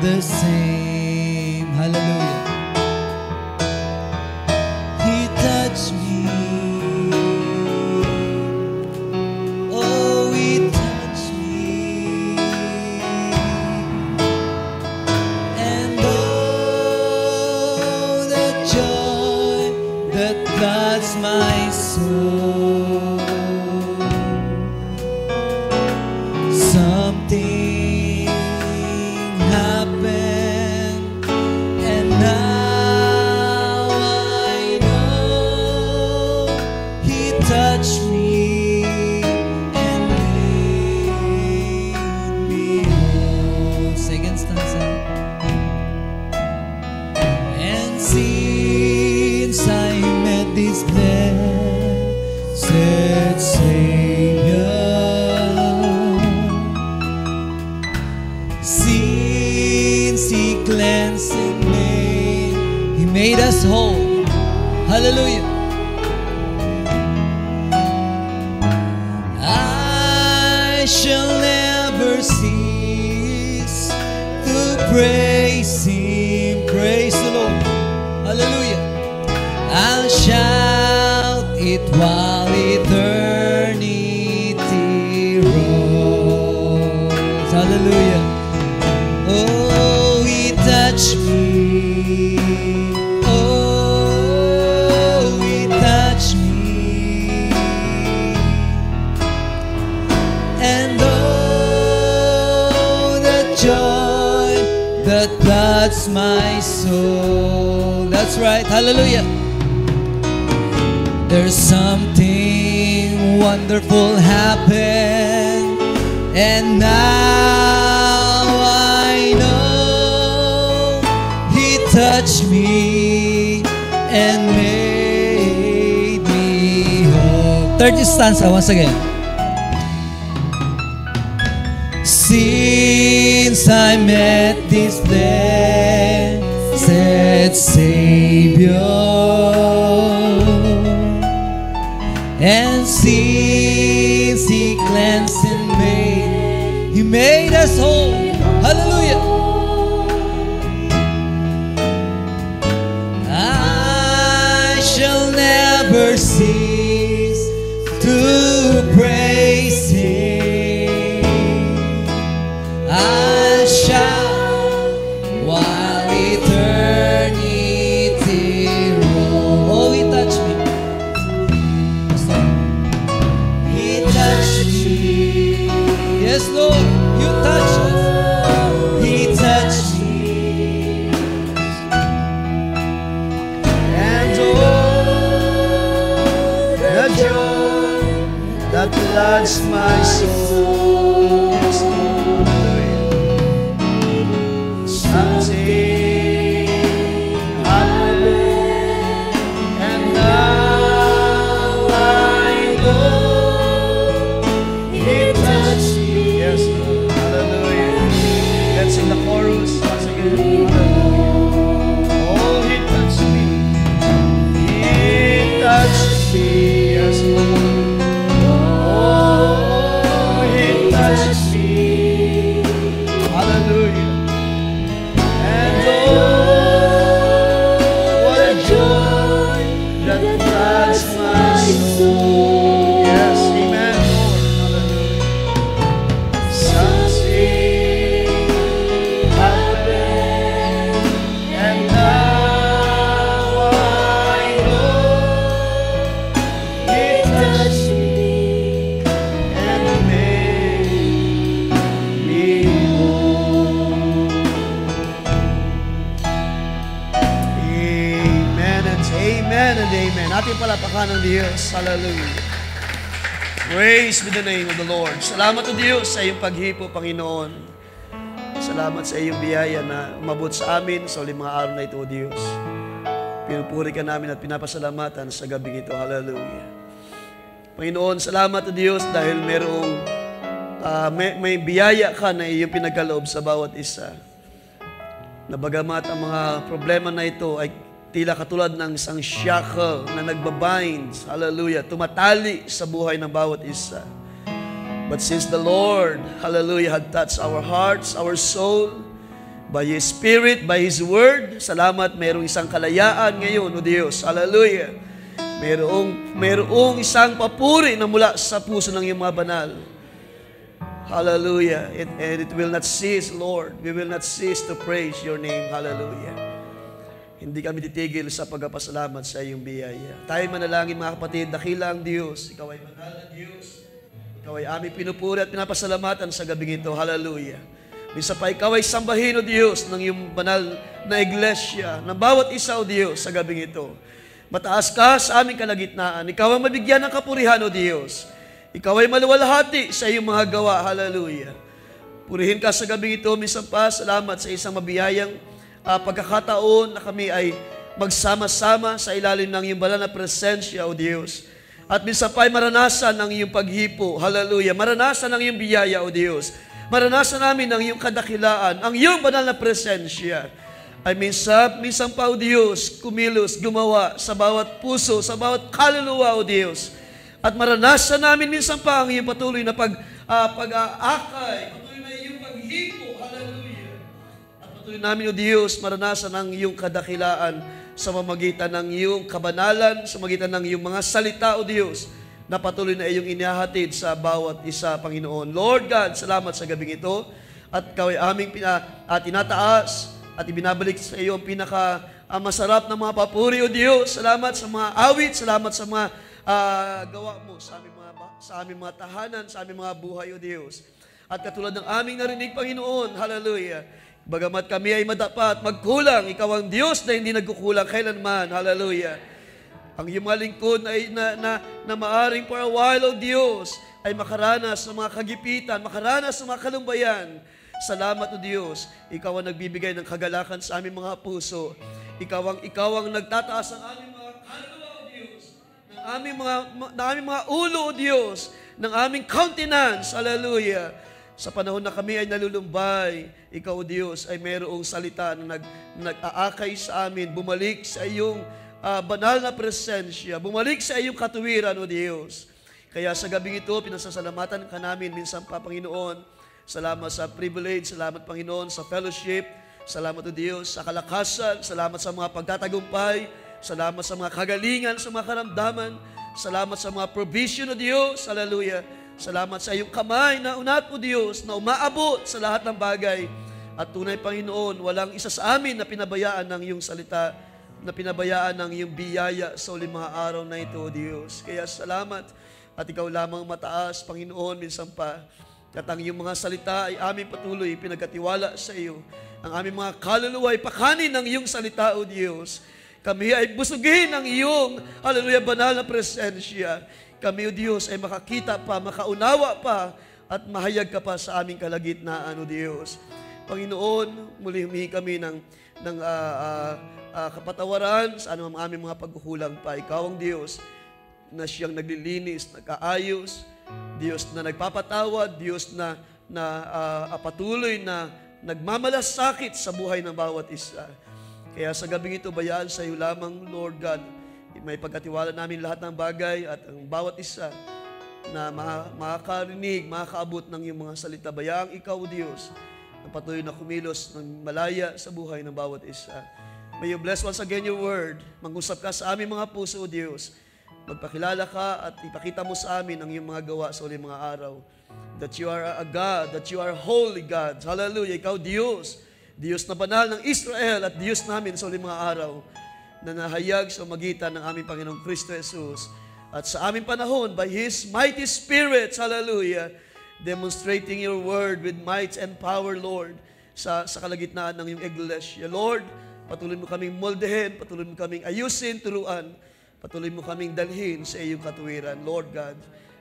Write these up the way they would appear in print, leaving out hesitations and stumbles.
the same. Hallelujah. He touched me. Oh, He touched me. And oh, the joy that floods my soul. Something happened, and now I know He touched me and made me whole. Second stanza. And since I met this blessed Savior, since He cleansed and He made us whole. Hallelujah. I shall never cease to praise Him. Praise the Lord. Hallelujah. I'll shout it while eternity rolls. Hallelujah. Oh, He touched me. Oh, He touched me. And oh, the joy that floods my soul. That's right. Hallelujah. There's something wonderful happened, and now I know He touched me and made me whole. Third stanza once again. Since I met this blessed Savior, and since He cleansed and He made us whole. Hallelujah. I shall never cease to praise Him. I shall while eternity rolls. Oh, He touched me. Yes, Lord, You touched us. He touched me. And oh, the joy that floods my soul. Yes, Lord. Something happened, and now I know He touched me. Yes, Lord. Hallelujah. Let's sing the chorus once again. Hallelujah. Oh, He touched me. He touched me. Yes, Lord. Oh, He touched me. Hallelujah. And oh, what a joy that floods my soul. Yes, amen, Lord. Hallelujah. Something happened, and now I know He touched me and made me whole. Amen and amen and amen. Ating palapakan ng Diyos. Hallelujah. Praise be the name of the Lord. Salamat o Diyos sa iyong paghipo, Panginoon. Salamat sa iyong biyaya na umabot sa amin sa uling mga araw na ito, O Diyos. Pinupuri ka namin at pinapasalamatan sa gabing ito. Hallelujah. Panginoon, salamat o Diyos dahil may biyaya ka na iyong pinagkaloob sa bawat isa. Na bagamat ang mga problema na ito ay tila katulad ng isang shackle na nagbabind, hallelujah, tumatali sa buhay ng bawat isa. But since the Lord, hallelujah, had touched our hearts, our soul, by His Spirit, by His Word. Salamat, mayroong isang kalayaan ngayon, O Diyos. Hallelujah. Mayroong isang papuri na mula sa puso ng iyong mga banal. Hallelujah. And it will not cease, Lord. We will not cease to praise your name. Hallelujah. Hindi kami titigil sa pagpapasalamat sa iyong biyaya. Tayo manalangin, mga kapatid, dakila ang Diyos. Ikaw ay banal na Diyos. Ikaw ay aming pinupuri at pinapasalamatan sa gabing ito. Hallelujah. Minsan pa, ikaw ay sambahin, O Diyos, ng iyong banal na iglesia, ng bawat isa, O Diyos, sa gabing ito. Mataas ka sa aming kalagitnaan. Ikaw ang mabigyan ng kapurihan, O Diyos. Ikaw ay maluwalhati sa iyong mga gawa. Hallelujah. Purihin ka sa gabing ito. Minsan pa, salamat sa isang mabiyayang pagkakataon na kami ay magsama-sama sa ilalim ng iyong banal na presensya, O Diyos. At minsan pa ay maranasan ng iyong paghipo. Hallelujah. Maranasan ng iyong biyaya, O Diyos. Maranasan namin ang iyong kadakilaan, ang iyong banal na presensya. Ay minsan pa, O Diyos, kumilos, gumawa sa bawat puso, sa bawat kaluluwa, O Diyos. At maranasan namin minsan pa ang iyong patuloy na pag-aakay, patuloy na iyong paghipo. Hallelujah. At patuloy namin, O Diyos, maranasan ang iyong kadakilaan sa pamamagitan ng iyong kabanalan, sa pamamagitan ng iyong mga salita, O Diyos, na patuloy na iyong inihahatid sa bawat isa, Panginoon. Lord God, salamat sa gabing ito. At ikaw ay aming tinataas at ibinabalik sa iyo ang masarap na mga papuri, O Diyos. Salamat sa mga awit, salamat sa mga gawa mo sa aming mga tahanan, sa aming mga buhay, O Diyos. At katulad ng aming narinig, Panginoon, hallelujah, bagamat kami ay madapat, magkulang, ikaw ang Diyos na hindi nagkukulang kailanman, hallelujah. Ang iyong mga lingkod na maaring for a while, O Diyos, ay makaranas ng mga kagipitan, makaranas ng mga kalumbayan. Salamat, O Diyos, ikaw ang nagbibigay ng kagalakan sa aming mga puso. Ikaw ang nagtataas ng aming mga kaluluwa, O Diyos, ng aming mga ulo, O Diyos, ng aming countenance, hallelujah. Sa panahon na kami ay nalulumbay, ikaw, O Diyos, ay mayroong salita na nag-aakay sa amin, bumalik sa iyong banal na presensya, bumalik sa iyong katuwiran, O Diyos. Kaya sa gabing ito, pinasasalamatan ka namin minsan pa, Panginoon. Salamat sa privilege, salamat, Panginoon, sa fellowship. Salamat, O Diyos, sa kalakasan. Salamat sa mga pagtatagumpay. Salamat sa mga kagalingan, sa mga karamdaman. Salamat sa mga provision, O Diyos. Hallelujah. Salamat sa iyong kamay na unat, O Diyos, na umaabot sa lahat ng bagay. At tunay, Panginoon, walang isa sa amin na pinabayaan ng iyong salita, na pinabayaan ng iyong biyaya sa uling mga araw na ito, O Diyos. Kaya salamat. At ikaw lamang mataas, Panginoon, minsan pa. At ang iyong mga salita ay aming patuloy pinagkatiwala sa iyo. Ang aming mga kaluluwa ay pakanin ng iyong salita, O Diyos. Kami ay busugin ng iyong, hallelujah, banal na presensya. Kami, O Diyos, ay makakita pa, makaunawa pa, at mahayag ka pa sa aming kalagitnaan, O Diyos. Panginoon, muli humingi kami ng kapatawaran sa anumang aming mga pagkukulang pa. Ikaw ang Diyos na siyang naglilinis, nagkaayos, Diyos na nagpapatawad, Diyos na patuloy na nagmamalasakit sa buhay ng bawat isa. Kaya sa gabing ito, bayaan sa iyo lamang, Lord God, may pagkatiwala namin lahat ng bagay at ang bawat isa na makakarinig, makakaabot ng iyong mga salita. Bayaang ikaw, Diyos, na patuloy na kumilos ng malaya sa buhay ng bawat isa. May you bless once again your word. Mag-usap ka sa aming mga puso, O Diyos. Magpakilala ka at ipakita mo sa amin ang iyong mga gawa sa uling mga araw. That you are a God, that you are holy God. Hallelujah. Ikaw, Diyos. Diyos na banal ng Israel at Diyos namin sa uling mga araw na nahayag sa magitan ng aming Panginoong Kristo Jesus. At sa aming panahon, by His mighty Spirit, hallelujah, demonstrating your word with might and power, Lord, sa kalagitnaan ng iyong iglesia. Lord, patuloy mo kaming moldehin, patuloy mo kaming ayusin, turuan, patuloy mo kaming dalhin sa iyong katuwiran, Lord God.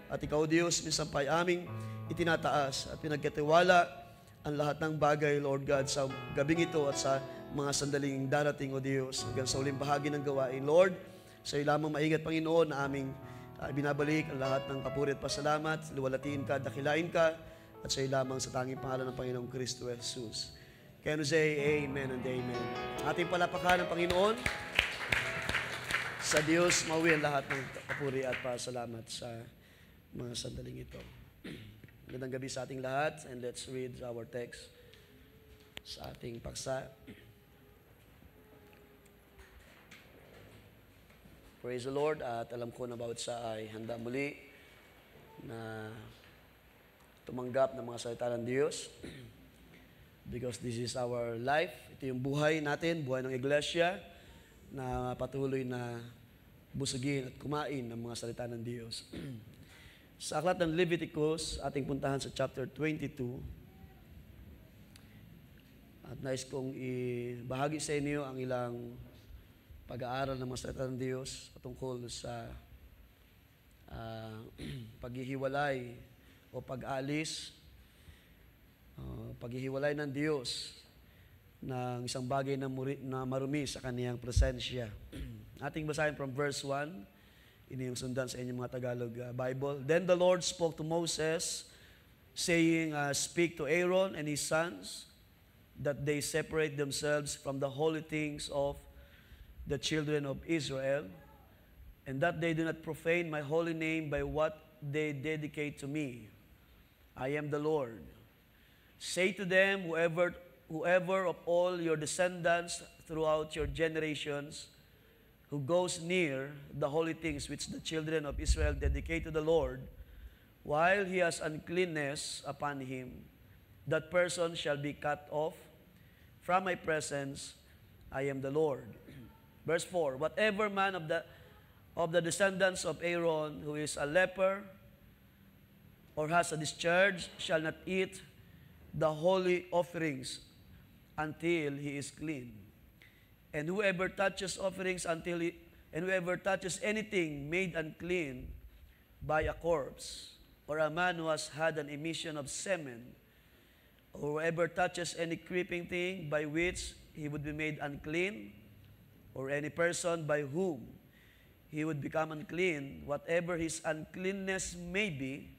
At ikaw, Diyos, minsan pa'y aming itinataas at pinagkatiwala ang lahat ng bagay, Lord God, sa gabing ito at sa mga sandaling darating, O Diyos, hanggang sa uling bahagi ng gawain. Lord, sa iyo lamang maingat, Panginoon, na aming binabalik ang lahat ng papuri at pasalamat, luwalatiin ka, dakilain ka, at sa iyo lamang sa tanging pangalan ng Panginoong Kristo Jesus. Kaya no say, Amen and Amen. Ating palapakan ng Panginoon. Sa Diyos, mauwi ang lahat ng papuri at pasalamat sa mga sandaling ito. Magandang gabi sa ating lahat, and let's read our text. sa ating paksa. Praise the Lord, at alam ko na bawat isa ay handa muli na tumanggap ng mga salita ng Diyos. Because this is our life. Ito yung buhay natin, buhay ng iglesia, na patuloy na busugin at kumain ng mga salita ng Diyos. Sa aklat ng Leviticus, ating puntahan sa chapter 22. At nais kong ibahagi sa inyo ang ilang pag-aaral ng mga salita ng Diyos patungkol sa paghihiwalay o pag-alis, paghihiwalay ng Diyos ng isang bagay na marumi sa kaniyang presensya. Ating basahin from verse 1, ini yung sundan sa inyong mga Tagalog Bible. Then the Lord spoke to Moses, saying, Speak to Aaron and his sons, that they separate themselves from the holy things of the children of Israel, and that they do not profane my holy name by what they dedicate to me. I am the Lord. Say to them, whoever of all your descendants throughout your generations who goes near the holy things which the children of Israel dedicate to the Lord, while he has uncleanness upon him, that person shall be cut off from my presence. I am the Lord. Verse 4, whatever man of the descendants of Aaron who is a leper or has a discharge shall not eat the holy offerings until he is clean. And whoever touches offerings and whoever touches anything made unclean by a corpse, or a man who has had an emission of semen, or whoever touches any creeping thing by which he would be made unclean, or any person by whom he would become unclean, whatever his uncleanness may be,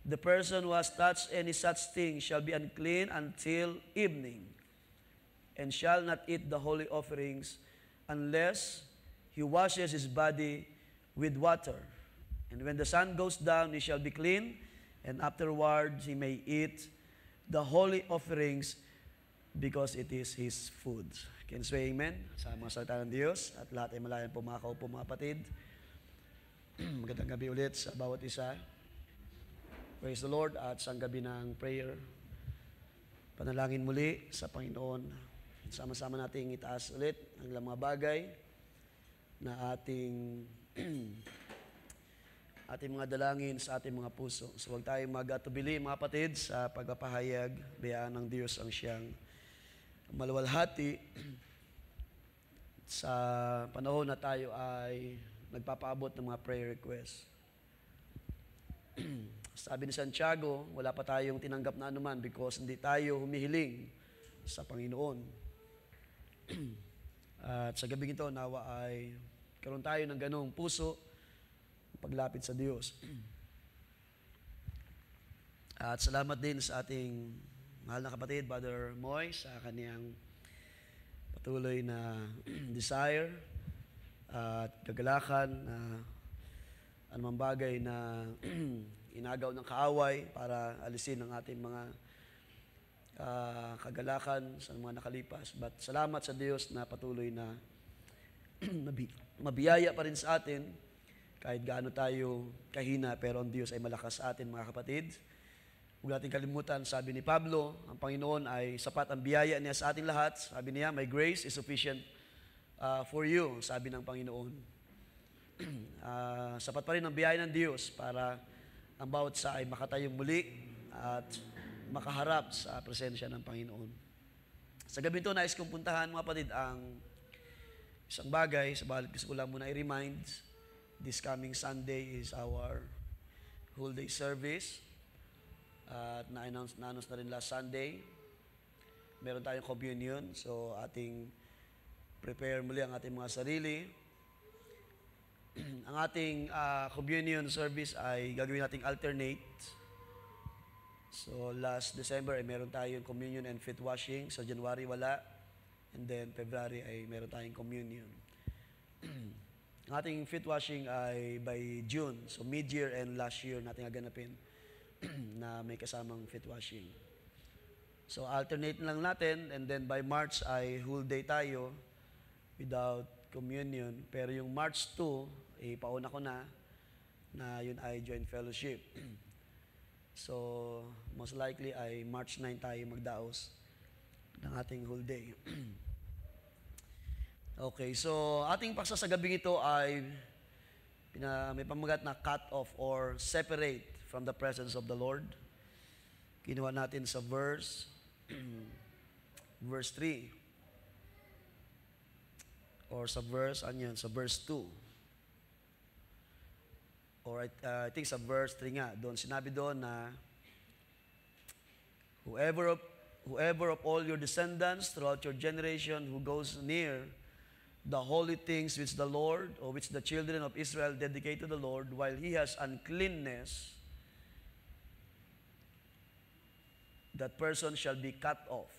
the person who has touched any such thing shall be unclean until evening, and shall not eat the holy offerings unless he washes his body with water. And when the sun goes down, he shall be clean, and afterwards he may eat the holy offerings, because it is his food. Can say amen sa mga salita ng Diyos, at lahat ay malayan po mga kaupo, mga kapatid. Magandang gabi ulit sa bawat isa. Praise the Lord, at sa gabi ng prayer, panalangin muli sa Panginoon. Sama-sama nating itaas ulit ang ilang mga bagay na ating mga dalangin sa ating mga puso. So huwag tayong mag-atubili, mga kapatid, sa pagpapahayag, biyaan ng Diyos ang siyang maluwalhati sa panahon na tayo ay nagpapaabot ng mga prayer requests. Sabi ni Santiago, wala pa tayong tinanggap na anuman because hindi tayo humihiling sa Panginoon. At sa gabing ito, nawa ay karoon tayo ng ganong puso, paglapit sa Diyos. At salamat din sa ating mahal na kapatid, Brother Moy, sa kaniyang patuloy na desire at kagalakan na anumang bagay na inagaw ng kaaway para alisin ang ating mga kagalakan sa mga nakalipas. But salamat sa Diyos na patuloy na mabiyaya pa rin sa atin kahit gaano tayo kahina, pero ang Diyos ay malakas sa atin, mga kapatid. Huwag natin kalimutan, sabi ni Pablo, ang Panginoon ay sapat ang biyaya niya sa ating lahat. Sabi niya, my grace is sufficient for you, sabi ng Panginoon. Sapat pa rin ang biyaya ng Diyos para ang bawat isa ay makatayong muli at makaharap sa presensya ng Panginoon. Sa gabi ito, nais kong puntahan, mga kapatid, ang isang bagay. Sa balik, gusto ko lang muna i-remind, this coming Sunday is our whole day service. At na-announce na rin last Sunday. Meron tayong communion, so ating prepare muli ang ating mga sarili. Ang ating communion service ay gagawin nating alternate. So last December ay meron tayong communion and feet washing. Sa January wala. And then February ay meron tayong communion. Ang ating feet washing ay by June. So mid-year and last year natin gaganapin na may kasamang feet washing. So alternate lang natin, and then by March ay whole day tayo without communion. Pero yung March 2, pauna ko na yun ay joint fellowship. So most likely ay March 9 tayo magdaos ng ating whole day. Okay, so ating paksa sa gabing ito ay may pamagat na cut off or separate from the presence of the Lord. Kinuha natin sa verse 3. Or sa verse, sa verse 2. Or I think sa verse 3 nga, doon sinabi doon na whoever of all your descendants throughout your generation who goes near the holy things which the Lord or which the children of Israel dedicate to the Lord while he has uncleanness, that person shall be cut off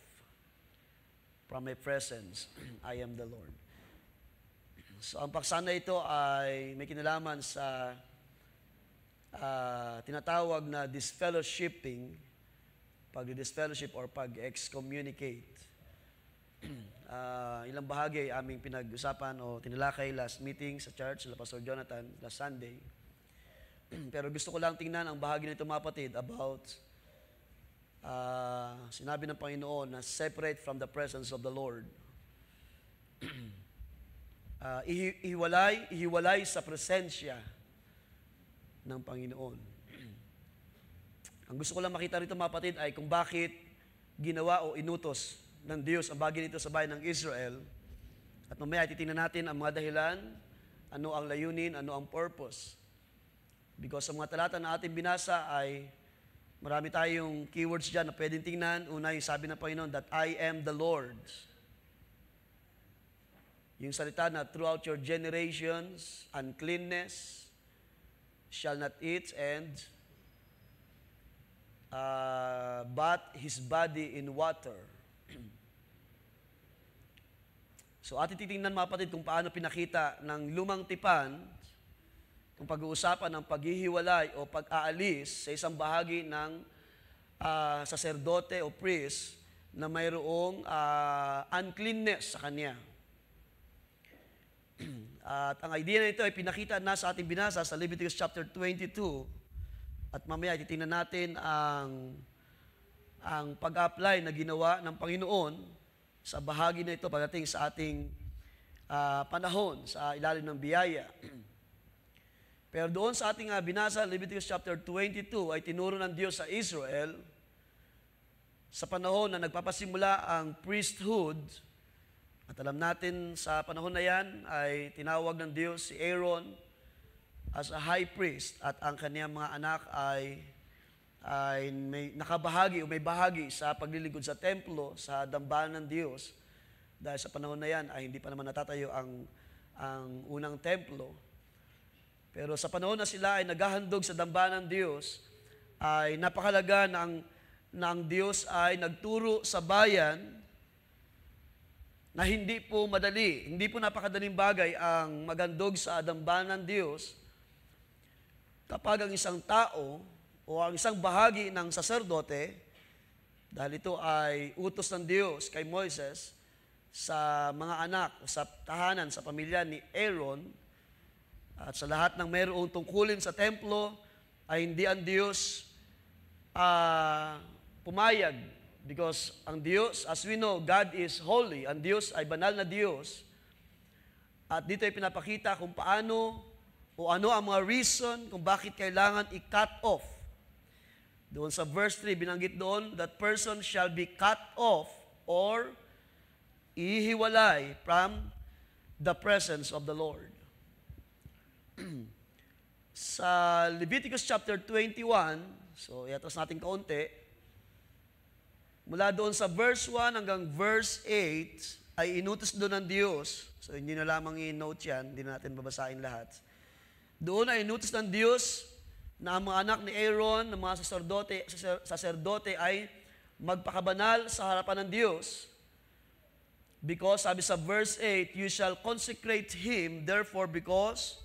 from my presence. I am the Lord. So ang paksa na ito ay may kinalaman sa tinatawag na disfellowshipping, pag-disfellowship or pag-excommunicate. Ilang bahagi ay aming pinag-usapan o tinalakay last meeting sa church, sa Pastor Jonathan, last Sunday. Pero gusto ko lang tingnan ang bahagi nito mga kapatid about sinabi ng Panginoon na separate from the presence of the Lord. Ihiwalay sa presensya ng Panginoon. Ang gusto ko lang makita rito mga kapatid ay kung bakit ginawa o inutos ng Diyos ang bagay nito sa bayan ng Israel. At mamaya titingnan natin ang mga dahilan, ano ang layunin, ano ang purpose. Because sa mga talata na ating binasa ay marami tayong keywords dyan na pwedeng tingnan. Una, yung sabi ng Panginoon, that I am the Lord. Yung salita na throughout your generations, uncleanness shall not eat, and bat his body in water. So atin titingnan mga kapatid kung paano pinakita ng lumang tipan kung pag-uusapan ng paghihiwalay o pag-aalis sa isang bahagi ng saserdote o priest na mayroong uncleanness sa kanya. At ang idea na ito ay pinakita na sa ating binasa sa Leviticus chapter 22. At mamaya titingnan natin ang pag-apply na ginawa ng Panginoon sa bahagi na ito pagdating sa ating panahon sa ilalim ng biyaya. Pero doon sa ating binasa, Leviticus chapter 22, ay tinuro ng Diyos sa Israel sa panahon na nagpapasimula ang priesthood. At alam natin sa panahon na yan ay tinawag ng Diyos si Aaron as a high priest at ang kaniyang mga anak ay may nakabahagi o may bahagi sa paglilingkod sa templo, sa dambana ng Diyos. Dahil sa panahon na yan ay hindi pa naman natatayo ang unang templo. Pero sa panahon na sila ay naghahandog sa dambana ng Diyos, ay napakalaga na ang Diyos ay nagturo sa bayan na hindi po madali, hindi po napakadaling bagay ang maghandog sa dambana ng Diyos kapag ang isang tao o ang isang bahagi ng saserdote, dahil ito ay utos ng Diyos kay Moises sa mga anak, sa tahanan, sa pamilya ni Aaron, at sa lahat ng mayroong tungkulin sa templo, ay hindi ang Diyos pumayag. Because ang Diyos, as we know, God is holy. Ang Diyos ay banal na Diyos. At dito ay pinapakita kung paano o ano ang mga reason kung bakit kailangan i-cut off. Doon sa verse 3, binanggit doon, that person shall be cut off or ihiwalay from the presence of the Lord. Sa Leviticus chapter 21, so iatas natin kaunti, mula doon sa verse 1 hanggang verse 8, ay inutos doon ng Diyos. So hindi na lamang i-note yan, hindi na natin babasahin lahat. Doon ay inutos ng Diyos na ang mga anak ni Aaron, ng mga saserdote ay magpakabanal sa harapan ng Diyos. Because, sabi sa verse 8, you shall consecrate him, therefore, because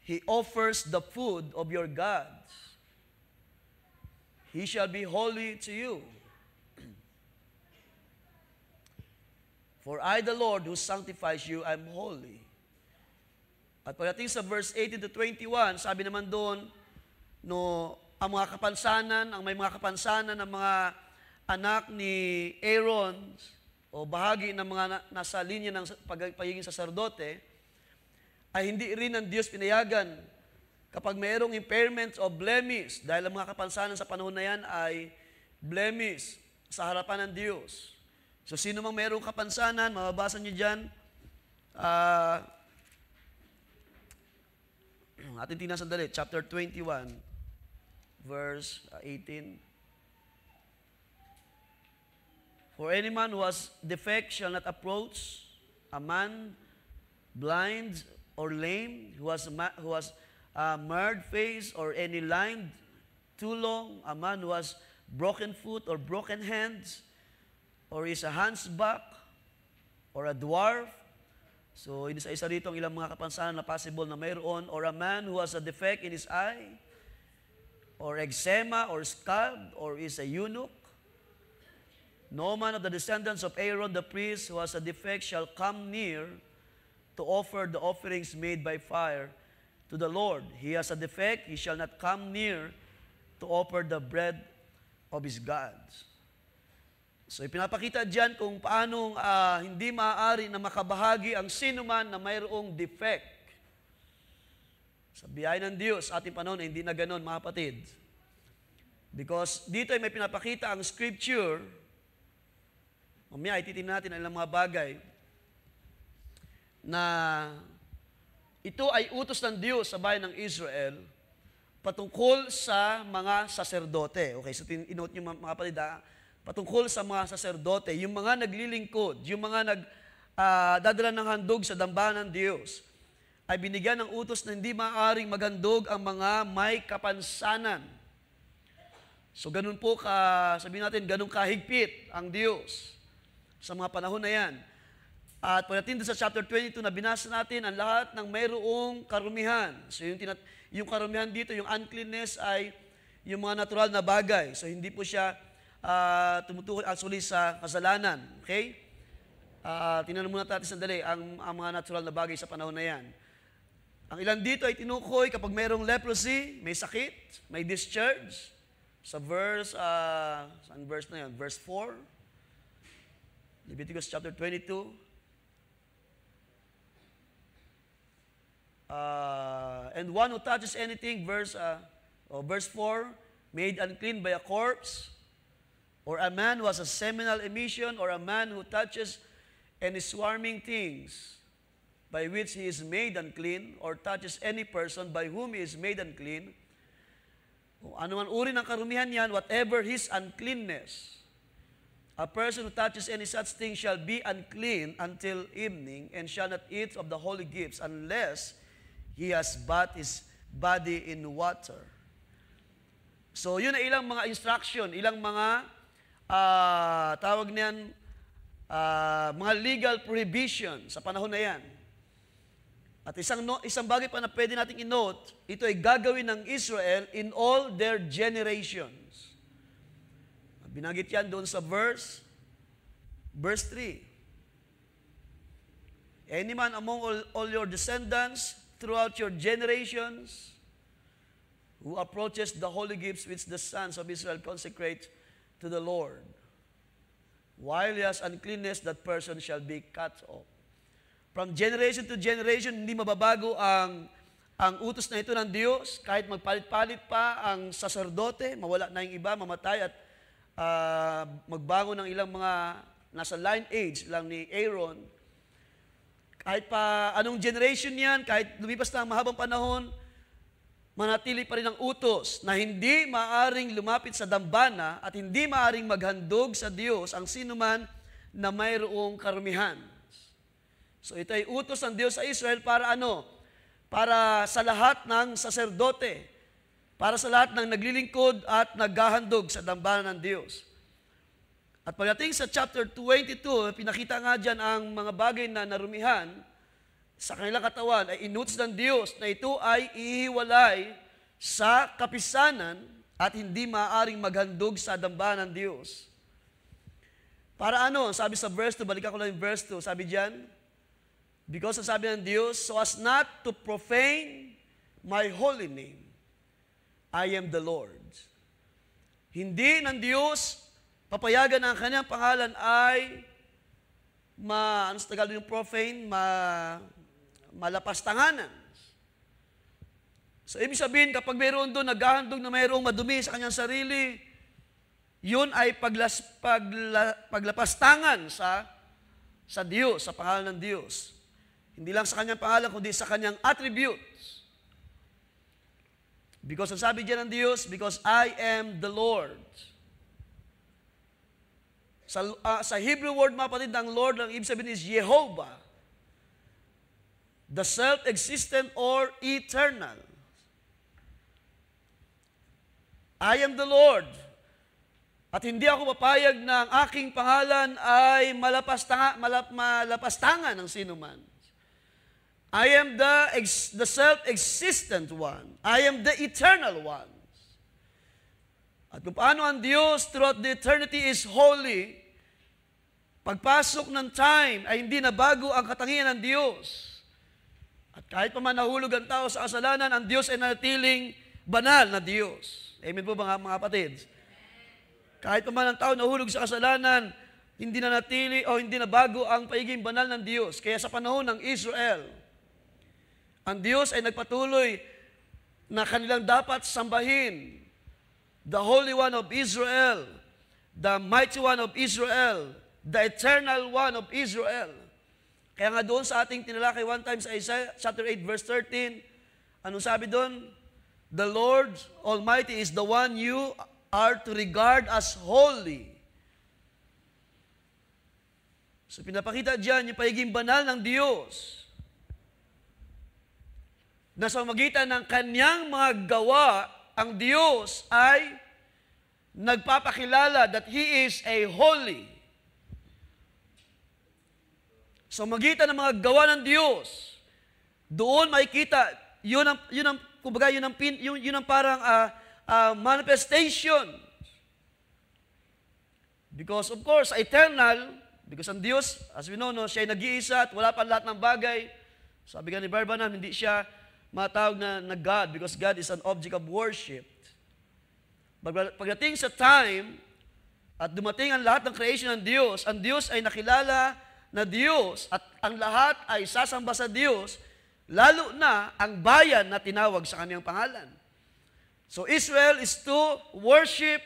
he offers the food of your gods. He shall be holy to you. For I, the Lord, who sanctifies you, I'm holy. At pagdating sa verse 18 to 21, sabi naman doon, no, ang mga kapansanan, ang may mga kapansanan ng mga anak ni Aaron, o bahagi ng mga nasa linya ng pagiging saserdote, ay hindi rin ng Diyos pinayagan kapag mayroong impairment o blemish, dahil ang mga kapansanan sa panahon na yan ay blemish sa harapan ng Diyos. So, sino mang mayroong kapansanan, mababasa niyo dyan, atin tingnan sandali, chapter 21, verse 18. For any man who has defect shall not approach a man blind or lame, who has marred face or any lined too long, a man who has broken foot or broken hands, or is a hunchback, or a dwarf. So, isa-isa rito ang ilang mga kapansanan na possible na mayroon, or a man who has a defect in his eye, or eczema, or scab, or is a eunuch. No man of the descendants of Aaron the priest who has a defect shall come near to offer the offerings made by fire to the Lord. He has a defect, he shall not come near to offer the bread of his gods. So, ipinapakita dyan kung paanong hindi maaari na makabahagi ang sino man na mayroong defect. Sa biyaya ng Diyos, ating panahon ay hindi na ganon, mga kapatid. Because dito ay may pinapakita ang scripture. Mamaya, ititingnan natin ang ilang mga bagay na ito ay utos ng Diyos sa bayan ng Israel patungkol sa mga saserdote. Okay, so inote nyo mga kapatid, patungkol sa mga saserdote, yung mga naglilingkod, yung mga dadala ng handog sa dambana ng Diyos, ay binigyan ng utos na hindi maaaring maghandog ang mga may kapansanan. So ganun po sabihin natin, ganun kahigpit ang Diyos sa mga panahon na yan. At pagdating sa chapter 22 na binasa natin, ang lahat ng mayroong karumihan. So yung karumihan dito, yung uncleanness ay yung mga natural na bagay. So hindi po siya tumutukoy actually sa kasalanan. Okay? Tingnan muna natin sandali ang mga natural na bagay sa panahon na yan. Ang ilan dito ay tinukoy kapag mayroong leprosy, may sakit, may discharge. Sa verse, saan verse na yan? Verse 4. Leviticus chapter 22. And one who touches anything, verse 4, made unclean by a corpse, or a man who has a seminal emission, or a man who touches any swarming things by which he is made unclean, or touches any person by whom he is made unclean, ano man uri ng karumihan yan, whatever his uncleanness, a person who touches any such thing shall be unclean until evening, and shall not eat of the holy gifts unless he has bathed his body in water. So yun ay ilang mga instruction, ilang mga tawag niyan, mga legal prohibition sa panahon na yan. At isang bagay pa na pwede nating i-note, ito ay gagawin ng Israel in all their generations. Binanggit yan doon sa verse 3. Any man among all your descendants throughout your generations who approaches the holy gifts which the sons of Israel consecrate to the Lord, while he has uncleanness, that person shall be cut off. From generation to generation, hindi mababago ang utos na ito ng Diyos. Kahit magpalit-palit pa ang saserdote, mawala na yung iba, mamatay at magbago ng ilang mga nasa line age lang ni Aaron. Kahit pa anong generation yan, kahit lumipas na ang mahabang panahon, manatili pa rin ang utos na hindi maaring lumapit sa dambana at hindi maaring maghandog sa Diyos ang sinuman na mayroong karumihan. So ito ay utos ng Diyos sa Israel para ano? Para sa lahat ng saserdote, para sa lahat ng naglilingkod at naghahandog sa dambana ng Diyos. At pagdating sa chapter 22, pinakita nga dyan ang mga bagay na narumihan sa kanilang katawan ay inutos ng Diyos na ito ay ihiwalay sa kapisanan at hindi maaaring maghandog sa dambana ng Diyos. Para ano? Sabi sa verse 2, balikan ko lang yung verse 2. Sabi diyan, because ang sabi ng Diyos, so as not to profane my holy name, I am the Lord. Hindi ng Diyos papayagan na ang kanyang pangalan ay ano sa Tagalog yung profane, malapastanganan. So, ibig sabihin, kapag mayroon doon naghahandog na mayroong madumi sa kanyang sarili, yun ay paglapastangan sa Diyos, sa pangalan ng Diyos. Hindi lang sa kanyang pangalan, kundi sa kanyang attributes. Because ang sabi diyan ng Diyos, because I am the Lord. Sa Hebrew word, mga kapatid, ng Lord, ang ibig sabihin is Jehovah. The self-existent or eternal. I am the Lord. At hindi ako papayag na ang aking pangalan ay malapastangan ng sino man. I am the self-existent one. I am the eternal one. At kung paano ang Diyos throughout the eternity is holy, pagpasok ng time ay hindi na bago ang katangian ng Diyos. At kahit pa man nahulog ang tao sa kasalanan, ang Diyos ay nanatiling banal na Diyos. Amen po ba mga kapatid? Kahit pa man ang tao nahulog sa kasalanan, hindi na natili o hindi na bago ang pagiging banal ng Diyos. Kaya sa panahon ng Israel, ang Diyos ay nagpatuloy na kanilang dapat sambahin. The Holy One of Israel, the Mighty One of Israel, the Eternal One of Israel. Kaya nga doon sa ating tinalakay one time sa Isaiah chapter 8 verse 13, anong sabi doon? The Lord Almighty is the one you are to regard as holy. So pinapakita diyan yung pagiging banal ng Diyos. Na sa magitan ng kanyang mga gawa, ang Diyos ay nagpapakilala that He is a holy. So magitan ng mga gawa ng Diyos, doon makikita, yun ang parang manifestation. Because of course, eternal, because ang Diyos, as we know, siya ay nag-iisa at wala pa lahat ng bagay. Sabi nga ni Barbanam, hindi siya matawag na God because God is an object of worship. Pagdating sa time at dumating ang lahat ng creation ng Diyos, ang Diyos ay nakilala na Diyos at ang lahat ay sasamba sa Diyos, lalo na ang bayan na tinawag sa kanyang pangalan. So Israel is to worship,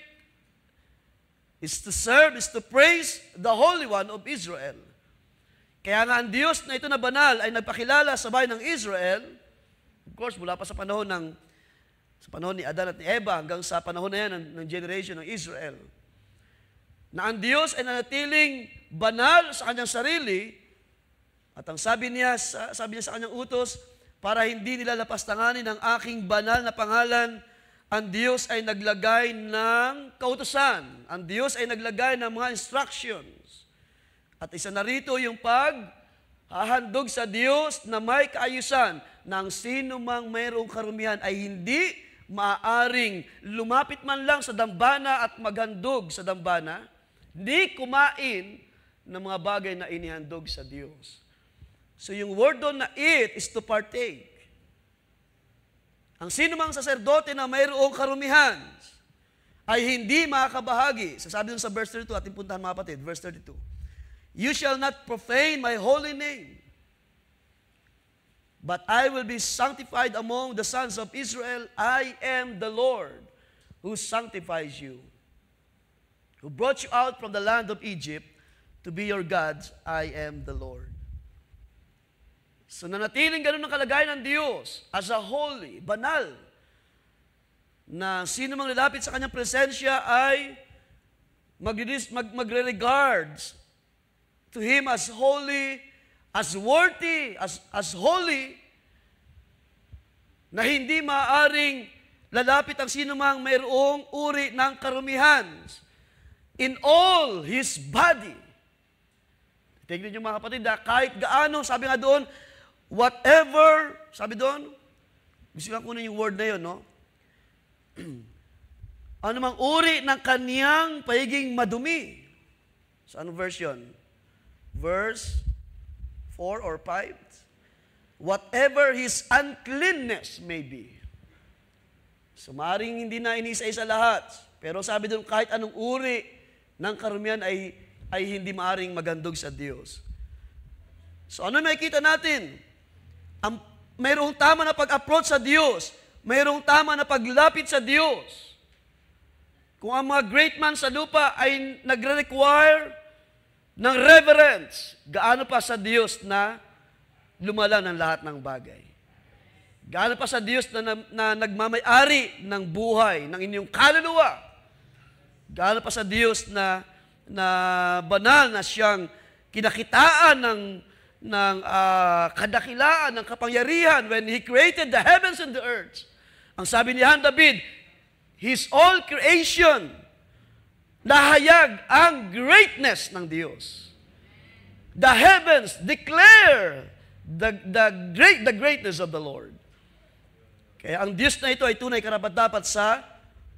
is to serve, is to praise the Holy One of Israel. Kaya nga ang Diyos na ito na banal ay nagpakilala sa bayan ng Israel. Of course, mula pa sa panahon ni Adan at ni Eva hanggang sa panahon na yan ng generation ng Israel. Na ang Diyos ay nanatiling banal sa kanyang sarili at ang sabi niya sa kanyang utos, para hindi nila lapastanganin ang aking banal na pangalan, ang Diyos ay naglagay ng kautusan. Ang Diyos ay naglagay ng mga instructions. At isa na rito yung paghahandog sa Diyos na may kaayusan ng sino mang mayroong karumihan ay hindi maaaring lumapit man lang sa dambana at maghandog sa dambana, hindi kumain ng mga bagay na inihandog sa Diyos. So yung word doon na eat is to partake. Ang sino mang saserdote na mayroong karumihan ay hindi makakabahagi. Sasabi doon sa verse 32, ating puntahan mga kapatid, verse 32. You shall not profane my holy name, but I will be sanctified among the sons of Israel. I am the Lord who sanctifies you, who brought you out from the land of Egypt to be your God. I am the Lord. So nanatiling ganun ang kalagayan ng Diyos as a holy, banal, na sino mang lalapit sa kanyang presensya ay magre-regards to Him as holy, as worthy, as holy, na hindi maaaring lalapit ang sino mang mayroong uri ng karumihan in all His body. Tingnan niyo mga kapatid, kahit gaano, sabi nga doon, whatever, sabi doon, gusto nga kunin yung word na yun, no? Ano mang uri ng kaniyang pagiging madumi. So, anong verse yun? Verse 4 or 5? Whatever his uncleanness may be. So, maaaring hindi na inisa-isa lahat. Pero sabi doon, kahit anong uri ng karumihan ay hindi maaaring magandog sa Diyos. So, ano makikita natin? Mayroong tama na pag-approach sa Diyos. Mayroong tama na paglapit sa Diyos. Kung ang mga great man sa lupa ay nagre-require ng reverence, gaano pa sa Diyos na lumala ng lahat ng bagay? Gaano pa sa Diyos na nagmamay-ari ng buhay, ng inyong kaluluwa? Gaano pa sa Diyos na banal na siyang kinakitaan ng kadakilaan, ng kapangyarihan when He created the heavens and the earth? Ang sabi ni David, His all creation, nahayag ang greatness ng Diyos. The heavens declare the greatness of the Lord. Kaya ang Diyos na ito ay tunay karapat-dapat sa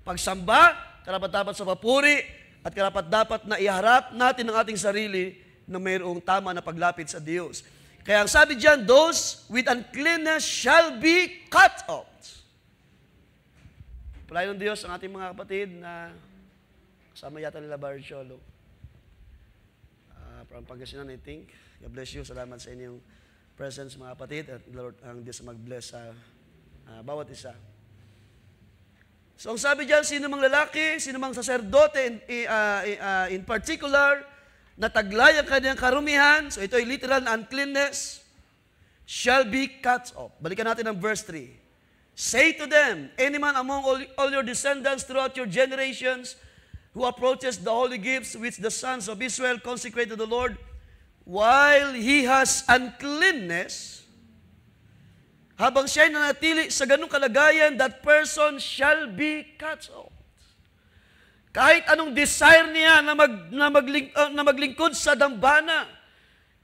pagsamba, karapat-dapat sa papuri, at karapat-dapat na iharap natin ang ating sarili na mayroong tama na paglapit sa Diyos. Kaya ang sabi diyan, those with uncleanness shall be cut off. Palayan ng Diyos ang ating mga kapatid na kasama yata nila Barciolo. From Pangasinan, I think. God bless you. Salamat sa inyong presence, mga kapatid. At Lord, ang Diyos mag-bless sa bawat isa. So, ang sabi diyan, sino mang lalaki, sino mang saserdote in particular, na taglay ang kanyang karumihan, so ito ay literal na uncleanness, shall be cut off. Balikan natin ang verse 3. Say to them, any man among all your descendants throughout your generations who approaches the holy gifts which the sons of Israel consecrate to the Lord, while he has uncleanness, habang siya'y nanatili sa ganung kalagayan, that person shall be cut off. Kahit anong desire niya na maglingkod sa dambana,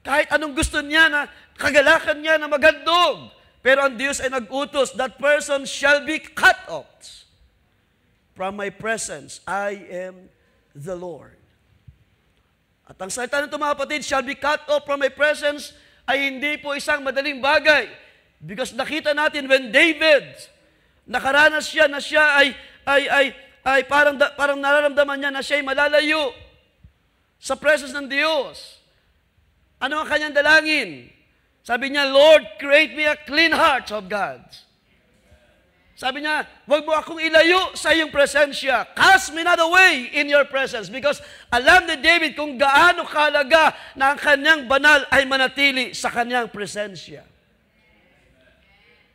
kahit anong gusto niya na kagalakan niya na maghandog, pero ang Diyos ay nag-utos, that person shall be cut off from my presence. I am the Lord. At ang salita nito, mga kapatid, shall be cut off from my presence ay hindi po isang madaling bagay. Because nakita natin when David, nakaranas siya na siya ay parang nararamdaman niya na siya ay malalayo sa presence ng Diyos. Ano ang kanyang dalangin? Sabi niya, Lord, create me a clean heart of God. Sabi niya, huwag mo akong ilayo sa iyong presensya. Cast me not away in your presence. Because alam ni David kung gaano kahalaga na ang kanyang banal ay manatili sa kanyang presensya.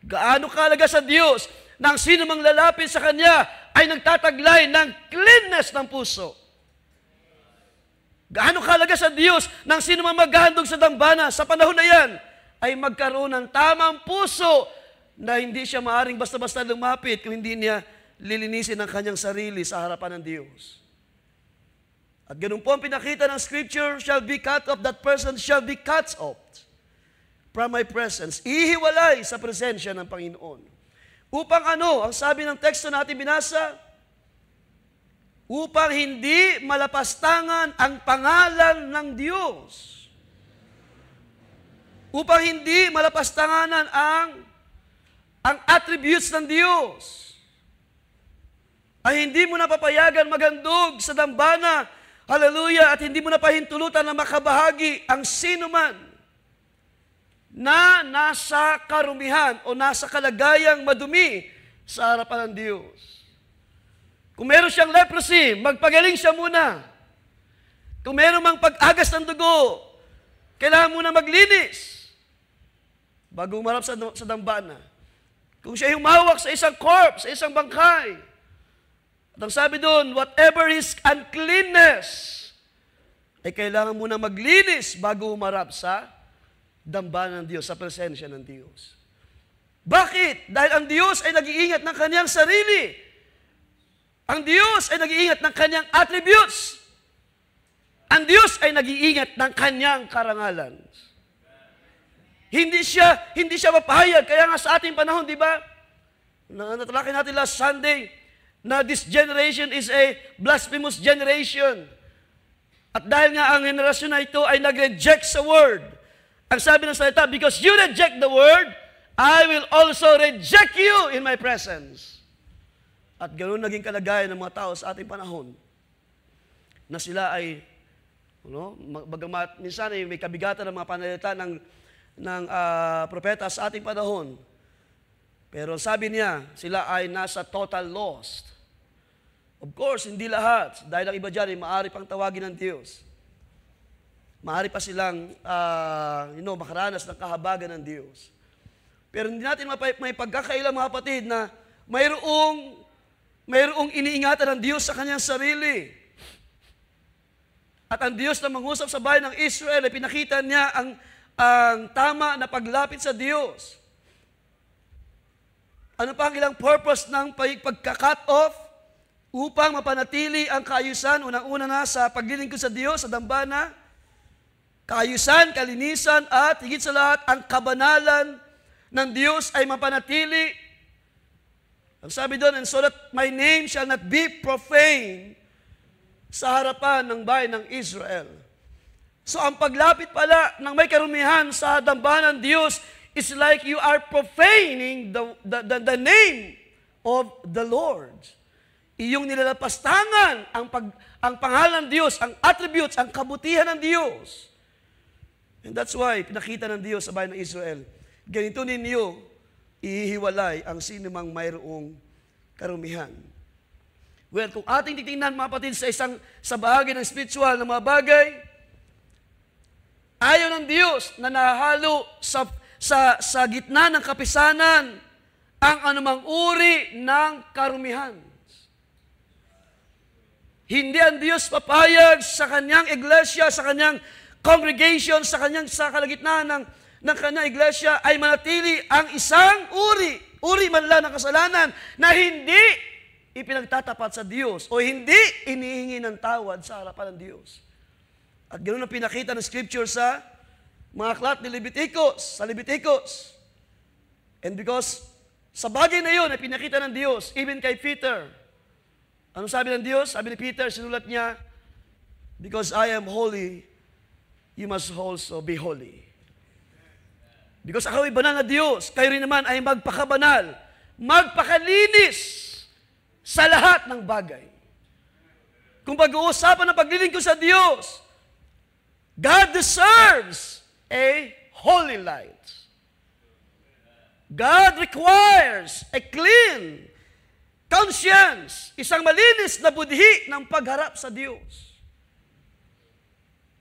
Gaano kahalaga sa Diyos na ang sino mang lalapit sa Kanya ay nagtataglay ng cleanness ng puso. Gaano kahalaga sa Diyos na ang sino mang maghahandog sa dambana sa panahon na yan ay magkaroon ng tamang puso na hindi siya maaring basta-basta lumapit kung hindi niya lilinisin ang kanyang sarili sa harapan ng Diyos. At ganun po ang pinakita ng Scripture, shall be cut off, that person shall be cut off from my presence. Ihiwalay sa presensya ng Panginoon. Upang ano? Ang sabi ng teksto natin binasa, upang hindi malapastangan ang pangalan ng Diyos. Upang hindi malapastanganan ang attributes ng Diyos. Ay hindi mo napapayagan maghandog sa dambana, hallelujah, at hindi mo napahintulutan na makabahagi ang sino man na nasa karumihan o nasa kalagayang madumi sa harapan ng Diyos. Kung meron siyang leprosy, magpagaling siya muna. Kung meron mang pag-agas ng dugo, kailangan muna maglinis bago umarap sa dambana. Kung siya humawak sa isang corpse, sa isang bangkay, at ang sabi doon, whatever his uncleanness, ay kailangan muna maglinis bago umarap sa dambana ng Diyos, sa presensya ng Diyos. Bakit? Dahil ang Diyos ay nag-iingat ng kanyang sarili. Ang Diyos ay nag-iingat ng kanyang attributes. Ang Diyos ay nag-iingat ng kanyang karangalan. Hindi siya mapahayag. Kaya nga sa ating panahon, di ba? Natalakay natin last Sunday na this generation is a blasphemous generation. At dahil nga ang henerasyon na ito ay nag-reject sa word, ang sabi ng salita, because you reject the word, I will also reject you in my presence. At ganoon naging kalagayan ng mga tao sa ating panahon, na sila ay, bagamat minsan ay may kabigatan ng mga panalita ng propeta sa ating panahon, pero sabi niya, sila ay nasa total lost. Of course, hindi lahat. Dahil ang iba dyan ay maaari pang tawagin ng Diyos. Maaari pa silang, makaranas ng kahabagan ng Diyos. Pero hindi natin may pagkakailang, mga kapatid, na mayroong iniingatan ng Diyos sa kanyang sarili. At ang Diyos na mangusap sa bayan ng Israel ay pinakita niya ang tama na paglapit sa Diyos. Ano pa ang ilang purpose ng pagka-cut off? Upang mapanatili ang kaayusan, unang-una na sa paglilingkod sa Diyos, sa dambana, kaayusan, kalinisan, at higit sa lahat, ang kabanalan ng Diyos ay mapanatili. Ang sabi doon, and so that my name shall not be profaned sa harapan ng bayan ng Israel. So ang paglapit pala ng may karumihan sa dambana ng Diyos is like you are profaning the name of the Lord. Iyong nilalapastangan ang pangalan ng Diyos, ang attributes, ang kabutihan ng Diyos. And that's why pinakita ng Diyos sa bayan ng Israel, ganito ninyo ihiwalay ang sino mang mayroong karumihan. Well, kung ating titingnan, mga kapatid, sa bahagi ng spiritual na mga bagay, ayaw ng Diyos na nahalo sa gitna ng kapisanan ang anumang uri ng karumihan. Hindi ang Diyos papayag sa kanyang iglesia, sa kanyang congregation, sa kalagitnaan ng kanyang iglesia ay manatili ang isang uri man lang ng kasalanan na hindi ipinagtatapat sa Diyos o hindi inihingi ng tawad sa harapan ng Diyos. At ganoon ang pinakita ng Scripture sa mga aklat ni Leviticus, sa Leviticus. And because sa bagay na yun ay pinakita ng Diyos, even kay Peter, ano sabi ng Diyos? Sabi ni Peter, sinulat niya, because I am holy, you must also be holy. Because ako ay banal na Diyos, kayo rin naman ay magpakabanal, magpakalinis sa lahat ng bagay. Kung pag-uusapan ng paglilingkod sa Diyos, God deserves a holy life. God requires a clean conscience, isang malinis na budhi ng pagharap sa Diyos.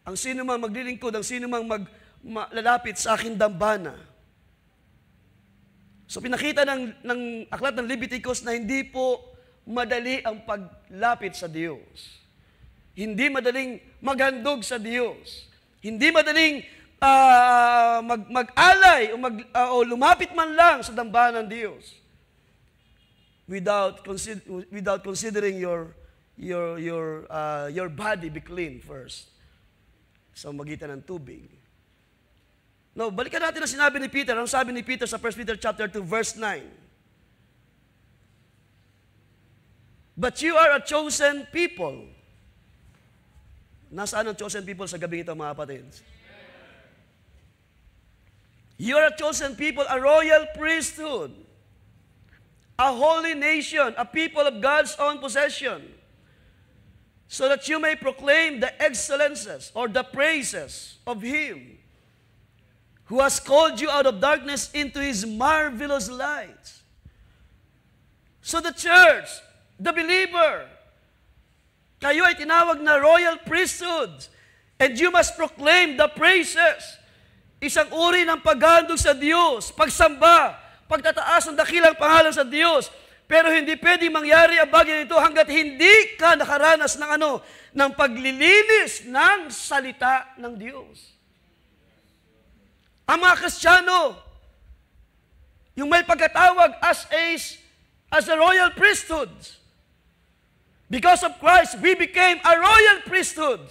Ang sino mang maglilingkod, ang sino mang lalapit sa aking dambana. So pinakita ng aklat ng Leviticus na hindi po madali ang paglapit sa Diyos. Hindi madaling maghandog sa Diyos. Hindi madaling mag-alay o lumapit man lang sa dambana ng Diyos. Without considering your body be clean first sa magitan ng tubig. Now, balikan natin ang sinabi ni Peter. Ang sabi ni Peter sa 1 Peter chapter 2 verse 9. But you are a chosen people. Nasaan ang chosen people sa gabi ito, mga kapatid? You are a chosen people, a royal priesthood, a holy nation, a people of God's own possession, so that you may proclaim the excellences or the praises of Him who has called you out of darkness into His marvelous light. So the church, the believer, kayo ay tinawag na royal priesthood, and you must proclaim the praises. Isang uri ng paghandog sa Diyos, pagsamba, pagtataas ng dakilang pangalan sa Diyos. Pero hindi pwedeng mangyari ang bagay nito hanggat hindi ka nakaranas ng paglilinis ng salita ng Diyos. Ang mga Kristiyano, yung may pagkatawag as a royal priesthood. Because of Christ, we became a royal priesthood.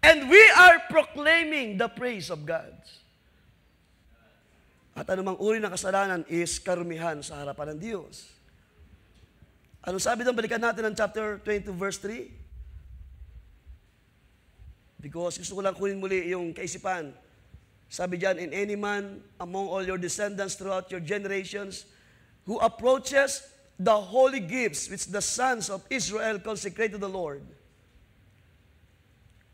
And we are proclaiming the praise of God. At anumang uri ng kasalanan is karumihan sa harapan ng Diyos. Ano sabi doon? Balikan natin ang chapter 22 verse 3. Because gusto ko lang kunin muli yung kaisipan. Sabi diyan, in any man among all your descendants throughout your generations who approaches the holy gifts which the sons of Israel consecrate to the Lord,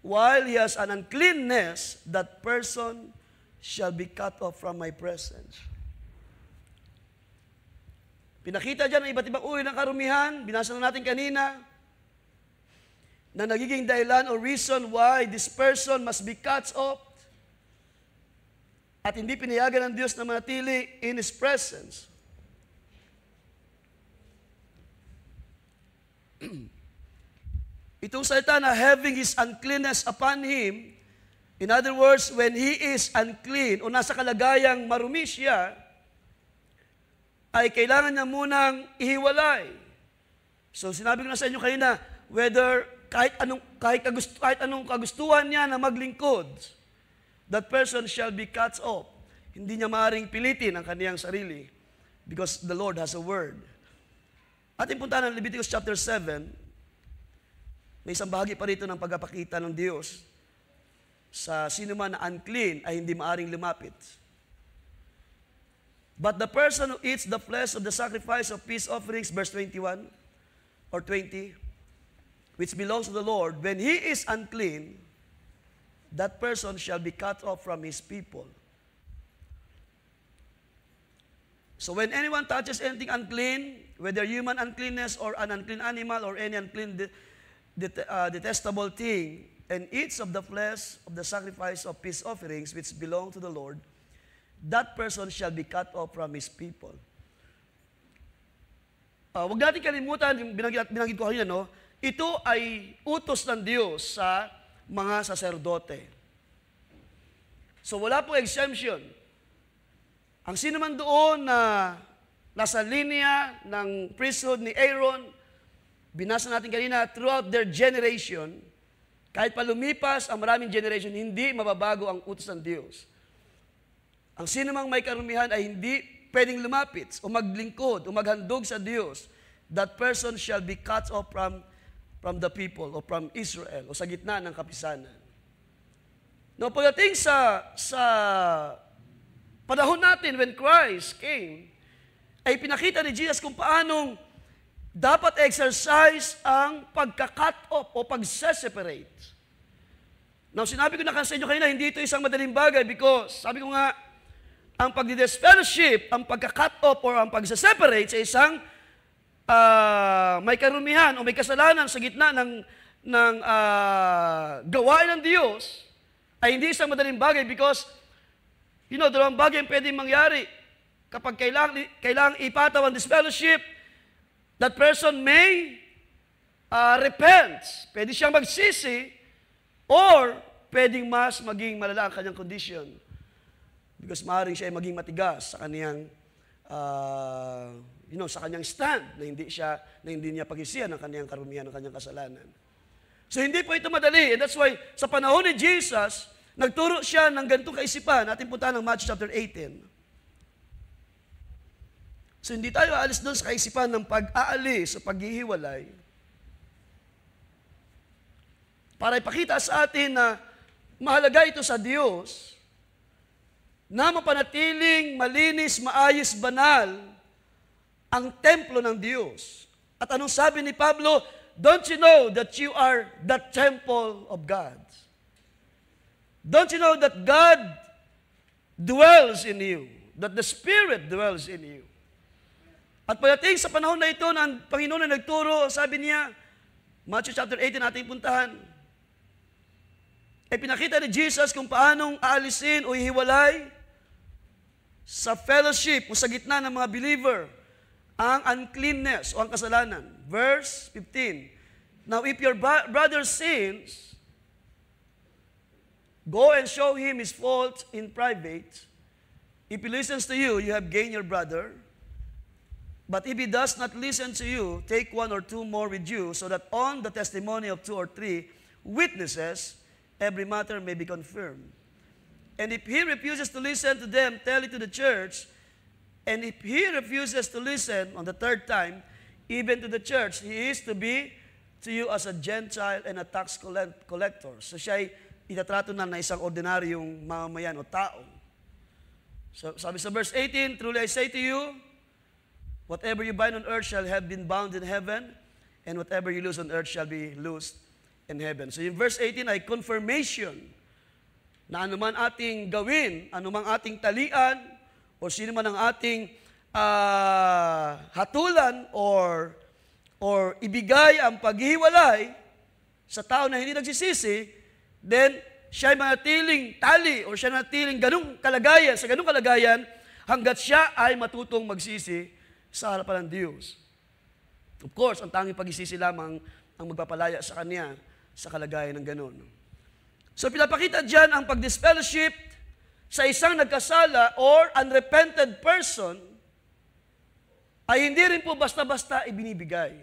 while he has an uncleanness, that person shall be cut off from my presence. Pinakita dyan ang iba't ibang uri ng karumihan, binasa na natin kanina, na nagiging dahilan or reason why this person must be cut off at hindi pinayagan ng Diyos na manatili in His presence. Itong salita na having his uncleanness upon him, in other words, when he is unclean o nasa kalagayang marumi siya, ay kailangan niya munang ihiwalay. So sinabi ko na sa inyo kanina, whether kahit anong kagustuhan niya na maglingkod, that person shall be cut off. Hindi niya maaaring pilitin ang kaniyang sarili because the Lord has a word. Ating puntahan ng Leviticus chapter 7, may isang bahagi pa rito ng pagpapakita ng Diyos sa sino man na unclean ay hindi maaring lumapit. But the person who eats the flesh of the sacrifice of peace offerings, verse 21 or 20, which belongs to the Lord, when he is unclean, that person shall be cut off from his people. So when anyone touches anything unclean, whether human uncleanness or an unclean animal or any unclean detestable thing, and eats of the flesh of the sacrifice of peace offerings which belong to the Lord, that person shall be cut off from his people. Huwag natin kalimutan, yung binanggit ko kanina, no? Ito ay utos ng Diyos sa mga saserdote. So wala pong exemption. Ang sino man doon na nasa linya ng priesthood ni Aaron, binasa natin kanina, throughout their generation, kahit pa lumipas ang maraming generation, hindi mababago ang utos ng Diyos. Ang sino mang may karumihan ay hindi pwedeng lumapit o maglingkod o maghandog sa Diyos. That person shall be cut off from the people o from Israel o sa gitna ng kapisanan. No, pagdating sa panahon natin when Christ came, ay pinakita ni Jesus kung paanong dapat exercise ang pagka-cut off o pag-separate. Now, sinabi ko na sa inyo kanina, hindi ito isang madaling bagay because, sabi ko nga, ang pag-fellowship, ang pagka-cut off o ang pag-separate sa isang may karumihan o may kasalanan sa gitna ng gawain ng Diyos, ay hindi isang madaling bagay because, dalawang bagay ang pwedeng mangyari. Kapag kailangang ipataw ang disfellowship, that person may repent. Pwede siyang magsisi or pwedeng mas maging malala ang kanyang condition. Because maaaring siya ay maging matigas sa kanyang sa kanyang stand na hindi niya pagsisihan ang kanyang karumihan, ang kanyang kasalanan. So hindi po ito madali. And that's why sa panahon ni Jesus, nagturo siya ng ganitong kaisipan. Ating puntahan ng Matthew chapter 18. So hindi tayo aalis doon sa kaisipan ng pag-aalis o paghihiwalay para ipakita sa atin na mahalaga ito sa Diyos na mapanatiling malinis, maayos, banal ang templo ng Diyos. At anong sabi ni Pablo? Don't you know that you are the temple of God? Don't you know that God dwells in you? That the Spirit dwells in you? At pagdating sa panahon na ito na ang Panginoon na nagturo, sabi niya, Matthew chapter 18 natin puntahan, ay pinakita ni Jesus kung paanong aalisin o ihiwalay sa fellowship o sa gitna ng mga believer ang uncleanness o ang kasalanan. Verse 15, now if your brother sins, go and show him his fault in private. If he listens to you, you have gained your brother. But if he does not listen to you, take one or two more with you, so that on the testimony of 2 or 3 witnesses, every matter may be confirmed. And if he refuses to listen to them, tell it to the church. And if he refuses to listen on the third time, even to the church, he is to be to you as a Gentile and a tax collector. So siya ay itatrato na isang ordinaryong mamamayan o tao. So, sabi sa verse 18, truly I say to you, whatever you bind on earth shall have been bound in heaven, and whatever you loose on earth shall be loosed in heaven. So yung verse 18 ay confirmation na anuman ating gawin, anumang ating talian, o sino man ang ating hatulan or ibigay ang paghiwalay sa tao na hindi nagsisisi, then siya ay manatiling tali o siya manatiling sa ganung kalagayan hanggat siya ay matutong magsisi sa harapan ng Diyos. Of course, ang tanging pagsisisi lamang ang magpapalaya sa kanya sa kalagayan ng ganon. So pinapakita dyan ang pag-disfellowship sa isang nagkasala or unrepented person ay hindi rin po basta-basta ibinibigay.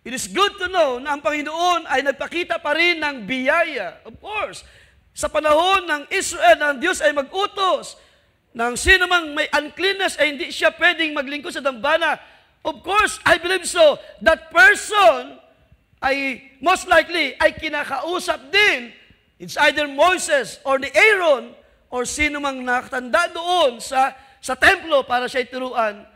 It is good to know na ang Panginoon ay nagpakita pa rin ng biyaya. Of course, sa panahon ng Israel, ng Diyos ay mag-utos ng sino mang may uncleanness ay hindi siya pwedeng maglingkod sa dambana. Of course, I believe so. That person ay most likely ay kinakausap din. It's either Moses or ni Aaron or sino mang nakatanda doon sa templo para siya ituruan.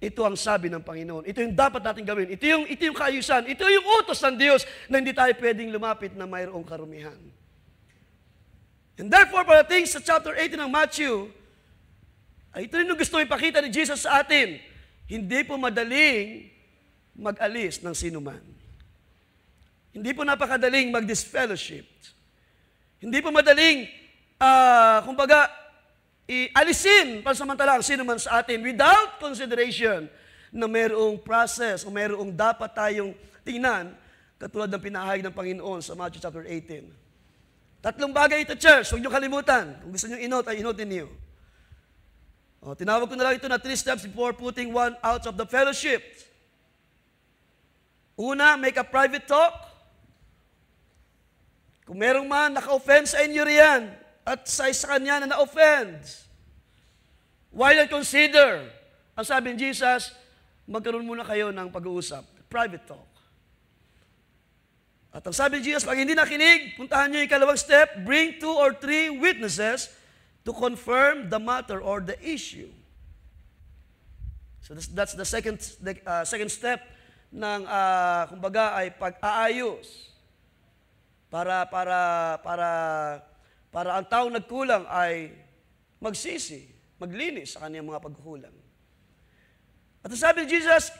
Ito ang sabi ng Panginoon. Ito yung dapat natin gawin. Ito yung kaayusan. Ito yung utos ng Diyos na hindi tayo pwedeng lumapit na mayroong karumihan. And therefore, parating sa chapter 18 ng Matthew, ay ito rin yung gusto ipakita ni Jesus sa atin. Hindi po madaling mag-alis ng sinuman. Hindi po napakadaling mag-disfellowship. Hindi po madaling, alisin pansamantala ang sino man sa atin without consideration na mayroong process o mayroong dapat tayong tingnan katulad ng pinahayag ng Panginoon sa Matthew chapter 18. Tatlong bagay ito, church. Huwag niyo kalimutan. Kung gusto niyo i-note, ay i-note niyo. Tinawag ko na lang ito na 3 steps before putting one out of the fellowship. Una, make a private talk. Kung merong man naka-offend sa inyo riyan, at sa kanya na na-offend. Why not consider? Ang sabi ni Jesus, magkaroon muna kayo ng pag-uusap. Private talk. At ang sabi ni Jesus, pag hindi nakinig, puntahan nyo yung ikalawang step, bring 2 or 3 witnesses to confirm the matter or the issue. So that's the second step ng, kumbaga, ay pag-aayos. Para ang taong nagkulang ay magsisi, maglinis sa kanyang mga pagkukulang. At sabi ni Jesus,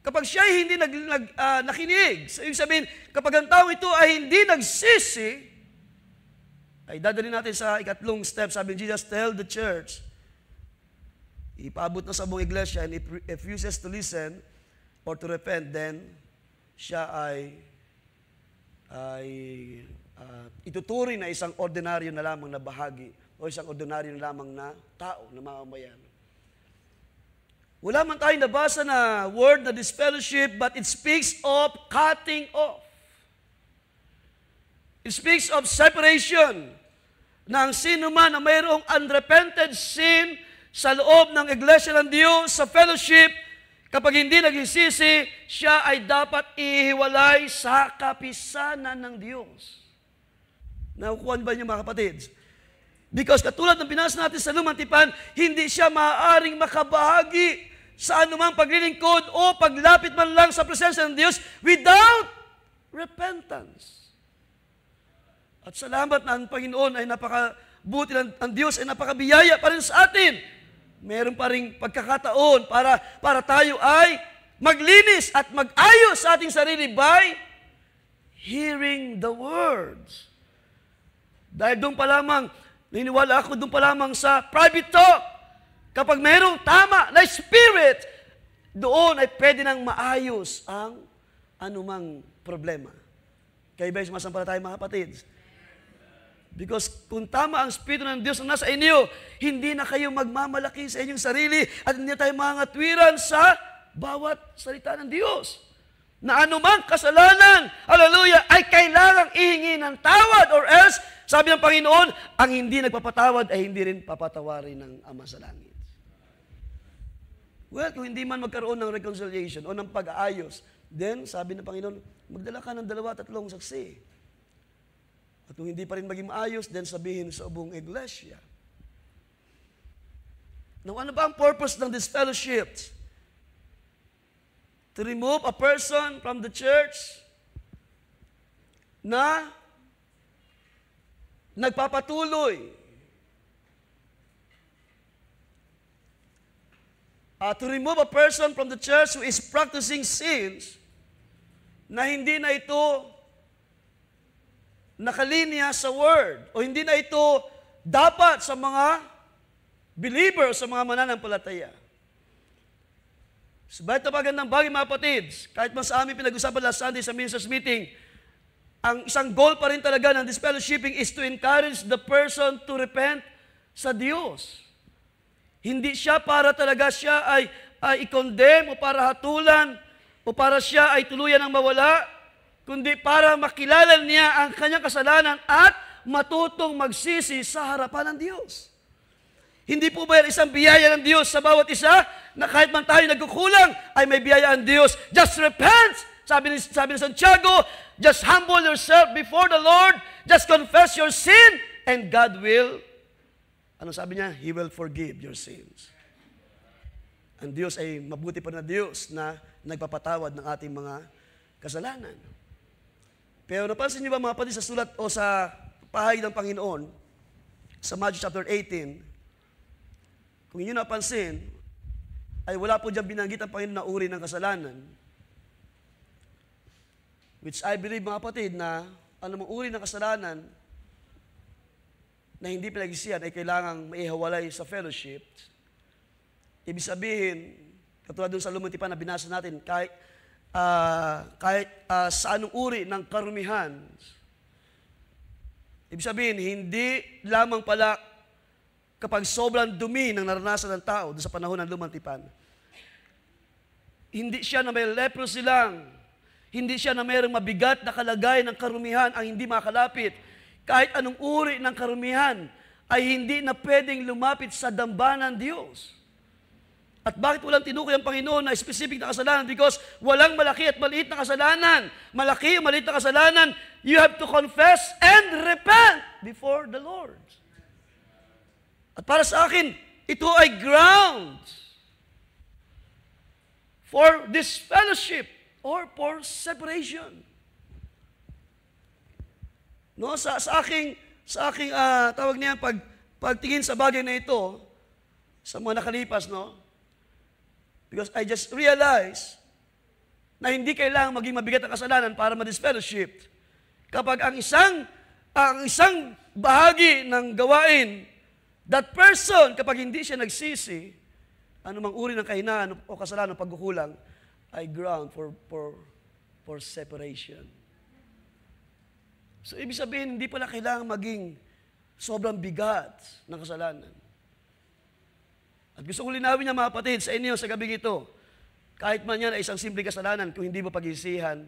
kapag siya ay hindi nakinig, so ibig sabihin, kapag ang taong ito ay hindi nagsisi, ay dadalhin natin sa ikatlong step. Sabi ni Jesus, tell the church, ipaabot na sa buong iglesia, and if refuses to listen or to repent, then siya ay ituturing na isang ordinaryo na lamang na bahagi o isang ordinaryo na lamang na tao, na mamamayan. Wala man tayong nabasa na word na disfellowship, but it speaks of cutting off. It speaks of separation na ang sino man na mayroong unrepented sin sa loob ng iglesia ng Diyos, sa fellowship, kapag hindi nagsisisi, siya ay dapat ihiwalay sa kapisanan ng Diyos. Nakukuha ba niyo mga kapatid? Because katulad ng binasa natin sa Lumang Tipan, hindi siya maaaring makabahagi sa anumang paglilingkod o paglapit man lang sa presensya ng Diyos without repentance. At salamat na ang Panginoon ay napakabuti ang Diyos ay napakabiyaya pa rin sa atin. Meron pa rin pagkakataon para tayo ay maglinis at mag-ayos sa ating sarili by hearing the words. Dahil doon pa lamang, niniwala ako doon pa lamang sa private talk. Kapag mayroong tama na spirit, doon ay pwede nang maayos ang anumang problema. Kaya ba yung sumasampalataya mga kapatid? Because kung tama ang Espiritu ng Diyos na nasa inyo, hindi na kayo magmamalaki sa inyong sarili at hindi tayo mangatwiran sa bawat salita ng Diyos. Na anumang kasalanan, hallelujah, ay kailangang ihingi ng tawad or else, sabi ng Panginoon, ang hindi nagpapatawad ay hindi rin papatawarin ng Ama sa langit. Well, kung hindi man magkaroon ng reconciliation o ng pag-aayos, then, sabi ng Panginoon, magdala ka ng 2-3 saksi. At kung hindi pa rin maging maayos, then sabihin sa buong iglesia. Now, ano ba ang purpose ng this fellowship? To remove a person from the church na nagpapatuloy. To remove a person from the church who is practicing sins na hindi na ito nakalinya sa word o hindi na ito dapat sa mga believer, sa mga mananampalataya. Subalit na magandang bagay mga kapatids, kahit man sa amin pinag-usapan last Sunday sa ministers meeting, ang isang goal pa rin talaga ng this fellowshipping is to encourage the person to repent sa Diyos. Hindi siya para talaga siya ay i-condemn o para hatulan o para siya ay tuluyan ng mawala, kundi para makilala niya ang kanyang kasalanan at matutong magsisi sa harapan ng Diyos. Hindi po ba yan isang biyaya ng Diyos sa bawat isa na kahit man tayo nagkukulang ay may biyaya ang Diyos? Just repent! Sabi ni Santiago, just humble yourself before the Lord, just confess your sin, and God will, ano sabi niya? He will forgive your sins. Ang Diyos ay mabuti pa na Diyos na nagpapatawad ng ating mga kasalanan. Pero napansin niyo ba mga kapatid sa sulat o sa pahayag ng Panginoon, sa Matthew chapter 18, kung inyo napansin, ay wala po dyan binanggit ang Panginoon na uri ng kasalanan. Which I believe mga kapatid na anumang uri ng kasalanan na hindi pinagsisihan ay kailangang maihawalay sa fellowship. Ibig sabihin, katulad dun sa lumang tipan na binasa natin, kahit sa anong uri ng karumihan, ibig sabihin, hindi lamang pala kapag sobrang dumi ng naranasan ng tao doon sa panahon ng lumang tipan. Hindi siya na may leprosy lang. Hindi siya na mayroong mabigat na kalagayan ng karumihan ang hindi makalapit. Kahit anong uri ng karumihan ay hindi na pwedeng lumapit sa dambana ng Diyos. At bakit walang tinukoy ang Panginoon na specific na kasalanan? Because walang malaki at maliit na kasalanan. Malaki o maliit na kasalanan, you have to confess and repent before the Lord. At para sa akin, ito ay ground for this fellowship or for separation. No, sa aking tawag niya pagtingin sa bagay na ito sa mga nakalipas, no? Because I just realized na hindi kailangang maging mabigat ang kasalanan para ma-disfellowship. Kapag ang isang bahagi ng gawain, that person, kapag hindi siya nagsisi, anumang uri ng kahinaan o kasalanan o pagkukulang, ay ground for separation. So, ibig sabihin, hindi pala kailangan maging sobrang bigat ng kasalanan. At gusto kong linawin niya mga kapatid sa inyo sa gabing ito, kahit man yan ay isang simple kasalanan, kung hindi mo pag-isihan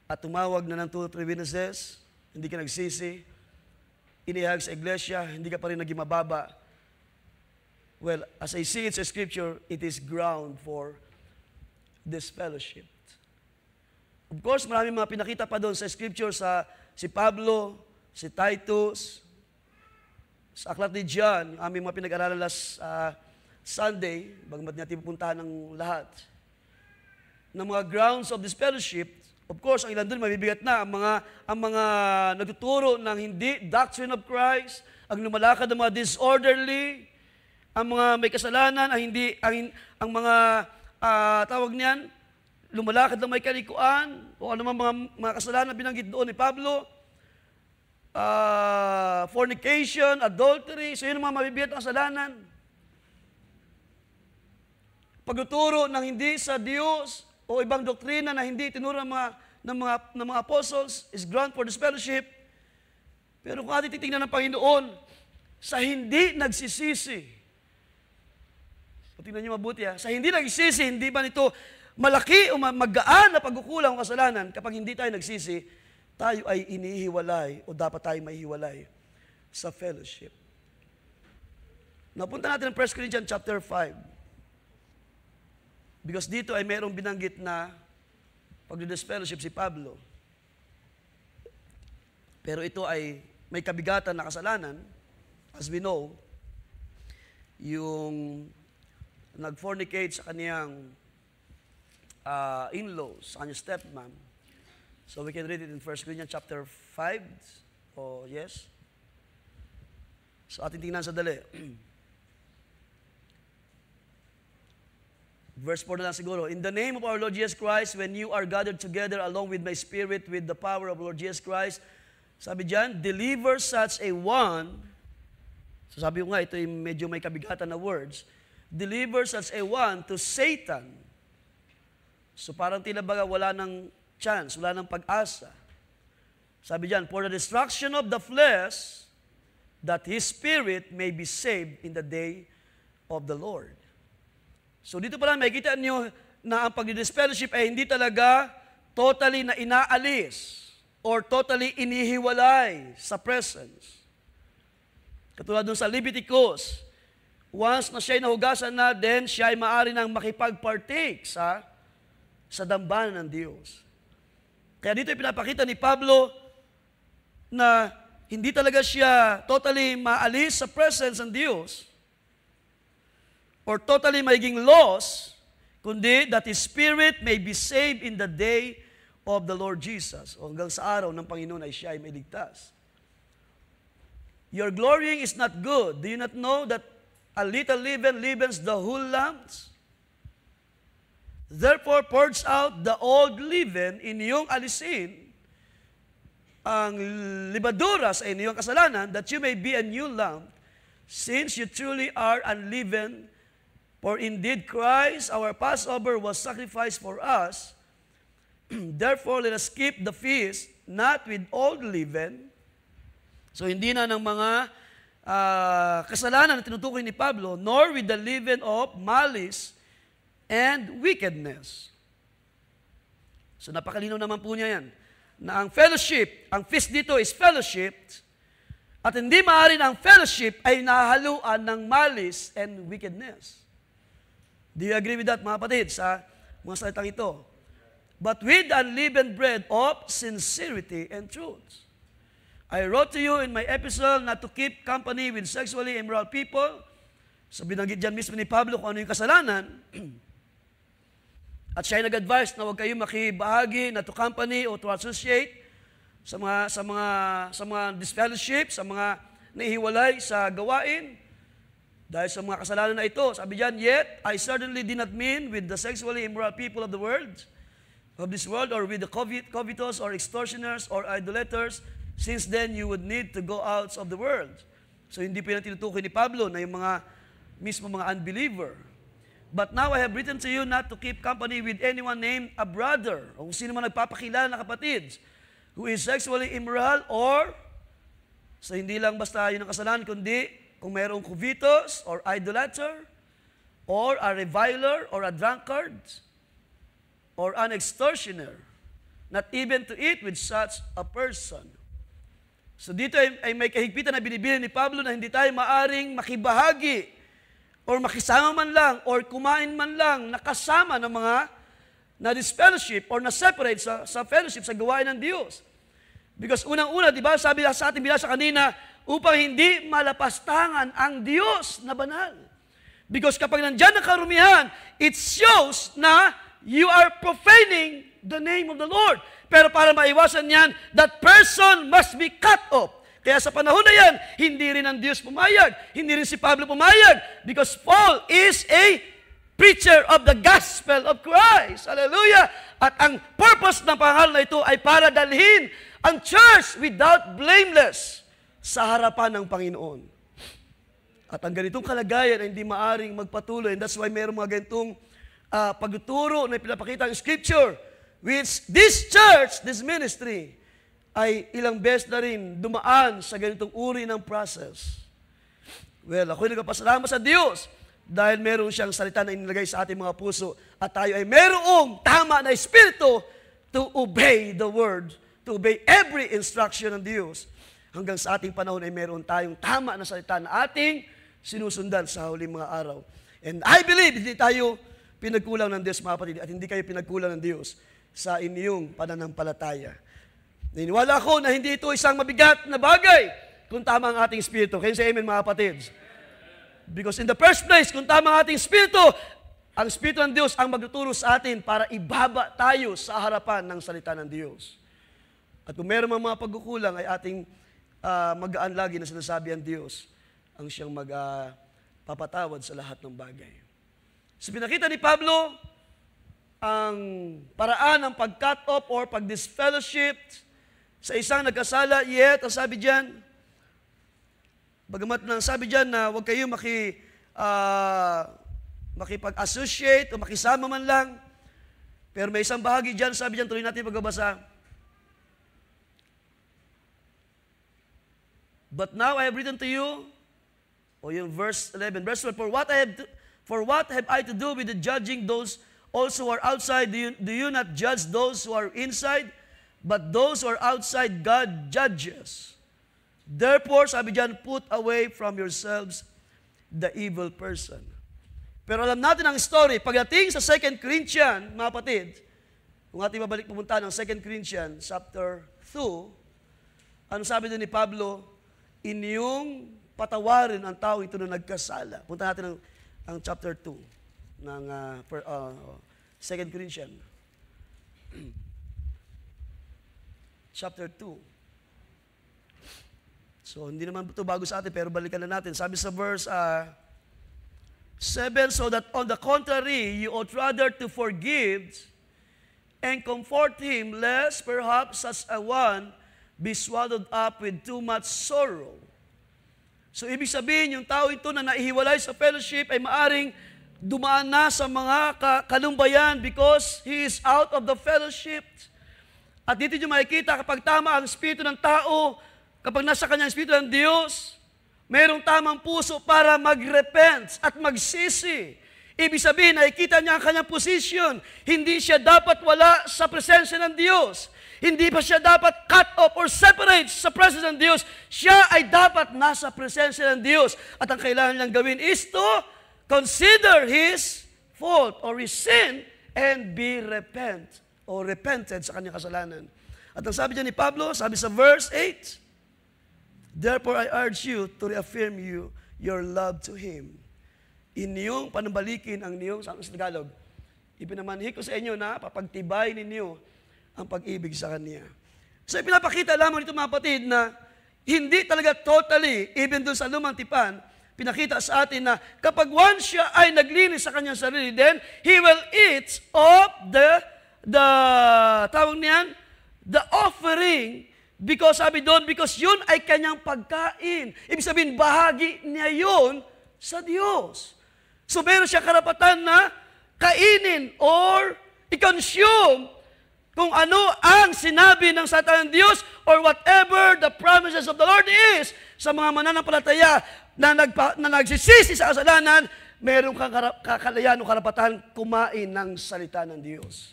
at tumawag na ng 2 o 3 witnesses, hindi ka nagsisi, inihag sa iglesia, hindi ka pa rin naging mababa. Well, as I see it sa Scripture, it is ground for this fellowship. Of course, marami mga pinakita pa doon sa Scripture si Pablo, si Titus, sa aklat ni John, yung aming mga pinag-aralan last Sunday, bagamat natin pupuntahan ng lahat, ng mga grounds of this fellowship. Of course, ang ilan doon mabibigat na, ang mga nagtuturo ng hindi doctrine of Christ, ang lumalakad ng mga disorderly, ang mga may kasalanan, ang mga tawag niyan, lumalakad ng may kalikuan, o anumang mga kasalanan binanggit doon ni Pablo, fornication, adultery, so yun ang mga mabibigat na kasalanan. Pagtuturo ng hindi sa Diyos, o ibang doktrina na hindi tinuro ng mga apostles is ground for this fellowship. Pero kung ating titingnan ng Panginoon, sa hindi nagsisisi, tingnan niyo mabuti sa hindi nagsisisi, hindi ba nito malaki o magaan na pagkukulang o kasalanan, kapag hindi tayo nagsisi, tayo ay inihiwalay o dapat tayo maihiwalay sa fellowship. Napunta natin ang 1 Corinthians chapter 5. Because dito ay mayroong binanggit na pag-disfellowship si Pablo. Pero ito ay may kabigatan na kasalanan. As we know, yung nag-fornicate sa kaniyang in-laws, sa kanyang stepmom. So we can read it in 1 Corinthians chapter 5. Oh, yes? So ating tingnan sa dali. Verse 4 na lang siguro. In the name of our Lord Jesus Christ, when you are gathered together along with my spirit, with the power of Lord Jesus Christ, sabi diyan, deliver such a one. So sabi ko nga, ito yung medyo may kabigatan na words. Deliver such a one to Satan. So parang tila baga wala ng chance, wala ng pag-asa. Sabi diyan, for the destruction of the flesh, that his spirit may be saved in the day of the Lord. So dito pala makikita niyo na ang pag-disfellowship ay hindi talaga totally na inaalis or totally inihiwalay sa presence. Katulad dun sa Leviticus, once na siya'y nahugasan na, then siya ay maaari nang makipag-partake sa dambana ng Diyos. Kaya dito ay pinapakita ni Pablo na hindi talaga siya totally maalis sa presence ng Diyos or totally magiging lost, kundi that his spirit may be saved in the day of the Lord Jesus. O hanggang sa araw ng Panginoon ay siya ay may ligtas. Your glorying is not good. Do you not know that a little leaven leavens the whole lump? Therefore, purge out the old leaven, inyong alisin ang libadura sa inyong kasalanan, that you may be a new lump, since you truly are unleavened. For indeed Christ, our Passover, was sacrificed for us. Therefore, let us keep the feast, not with old leaven. So, hindi na ng mga kasalanan na tinutukoy ni Pablo, nor with the leaven of malice and wickedness. So, napakalinaw naman po niya yan, na ang fellowship, ang feast dito is fellowship, at hindi maaari na ang fellowship ay nahaluan ng malice and wickedness. Do you agree with that, mga kapatid, sa mga salitang ito? But with unleavened bread of sincerity and truth. I wrote to you in my epistle not to keep company with sexually immoral people. So binanggit dyan mismo ni Pablo kung ano yung kasalanan. At siya ay nag-advise na huwag kayong makibahagi, not to company or to associate sa mga disfellowship, sa mga nahihiwalay sa gawain. Dahil sa mga kasalanan na ito, sabi diyan, yet I certainly did not mean with the sexually immoral people of this world, or with the covetous or extortioners or idolaters, since then you would need to go out of the world. So hindi pa yan tinutukoy ni Pablo na yung mga unbeliever. But now I have written to you not to keep company with anyone named a brother, o kung sino man nagpapakilala na kapatid, who is sexually immoral, or so hindi lang basta yun ang kasalanan, kundi kung mayroong covetous or idolater, or a reviler, or a drunkard, or an extortioner, not even to eat with such a person. So dito ay may kahigpitan na binibilin ni Pablo na hindi tayo maaring makibahagi, or makisama man lang, or kumain man lang, nakasama ng mga na-disfellowship, or na-separate sa fellowship, sa gawain ng Diyos. Because unang-una, di ba, sabi sa ating binasa kanina, upang hindi malapastangan ang Diyos na banal. Because kapag nandyan ang karumihan, it shows na you are profaning the name of the Lord. Pero para maiwasan yan, that person must be cut off. Kaya sa panahon na yan, hindi rin ang Diyos pumayag. Hindi rin si Pablo pumayag. Because Paul is a preacher of the gospel of Christ. Hallelujah! At ang purpose ng pangalan na ito ay para dalhin ang church without blameless sa harapan ng Panginoon. At ang ganitong kalagayan ay hindi maaring magpatuloy. And that's why mayroong mga ganitong pagtuturo na pinapakita ang Scripture, which this church, this ministry, ay ilang beses na rin dumaan sa ganitong uri ng process. Well, ako'y nagpapasalamat sa Diyos dahil meron siyang salita na inilagay sa ating mga puso at tayo ay merong tama na espiritu to obey the word, to obey every instruction ng Diyos. Hanggang sa ating panahon ay meron tayong tama na salita na ating sinusundan sa huling mga araw. And I believe hindi tayo pinagkulang ng Diyos, mga kapatid, at hindi kayo pinagkulang ng Diyos sa inyong pananampalataya. Naniniwala ako na hindi ito isang mabigat na bagay kung tama ang ating espiritu. Kaya say amen, mga kapatid. Because in the first place, kung tama ang ating espiritu, ang Espiritu ng Diyos ang magtuturo sa atin para ibaba tayo sa harapan ng salita ng Diyos. At kung meron mga pagkukulang, ay ating magaan lagi na sinasabi ang Diyos ang siyang magpapatawad sa lahat ng bagay. So pinakita ni Pablo ang paraan ng pag-cut off or pag-disfellowship sa isang nagkasala, yet, ang sabi dyan, bagamat nang sabi dyan na huwag kayo makipag-associate o makisama man lang, pero may isang bahagi dyan, sabi dyan, tuloy natin pagbabasa. But now I have written to you, o yung verse 11, verse 12, for what have I to do with the judging those also who are outside? Do you not judge those who are inside? But those who are outside, God judges. Therefore, sabi dyan, put away from yourselves the evil person. Pero alam natin ang story. Pagdating sa 2 Corinthians, mga kapatid, kung ating babalik pumunta ng 2 Corinthians chapter 2, ano sabi doon ni Pablo? Inyong patawarin ang tao ito na nagkasala. Punta natin ang chapter 2 ng 2 Corinthians. Chapter 2. So, hindi naman ito bago sa atin, pero balikan na natin. Sabi sa verse 7, so that on the contrary, you ought rather to forgive and comfort him, lest perhaps such a one be swallowed up with too much sorrow. So, ibig sabihin, yung tao ito na naihiwalay sa fellowship ay maaring dumaan na sa mga kalumbayan because he is out of the fellowship. At dito nyo makikita kapag tama ang espiritu ng tao, kapag nasa kanyang espiritu ng Diyos, mayroong tamang puso para mag-repent at magsisi. Ibig sabihin, nakikita niya ang kanyang position. Hindi siya dapat wala sa presensya ng Diyos. Hindi pa siya dapat cut off or separate sa presensya ng Diyos. Siya ay dapat nasa presensya ng Diyos. At ang kailangan niyang gawin is to consider his fault or his sin and be repented sa kanyang kasalanan. At ang sabi niya ni Pablo, sabi sa verse 8, therefore, I urge you to reaffirm your love to Him. Inyong panambalikin ang niyong, sa Tagalog, ipinamanhi ko sa inyo na papagtibay ninyo ang pag-ibig sa Kanya. So, ipinapakita lamang nito mga kapatid na hindi talaga totally, even doon sa lumang tipan, pinakita sa atin na kapag once siya ay naglinis sa kanyang sarili, then He will eat of tawag niyan, the offering. Because sabi doon, because yun ay kanyang pagkain. Ibig sabihin, bahagi niya yun sa Diyos. So meron siya karapatan na kainin or i-consume kung ano ang sinabi ng salita ng Diyos or whatever the promises of the Lord is sa mga mananampalataya na nagsisisi sa kasalanan, meron kang kakalayan o karapatan kumain ng salita ng Diyos.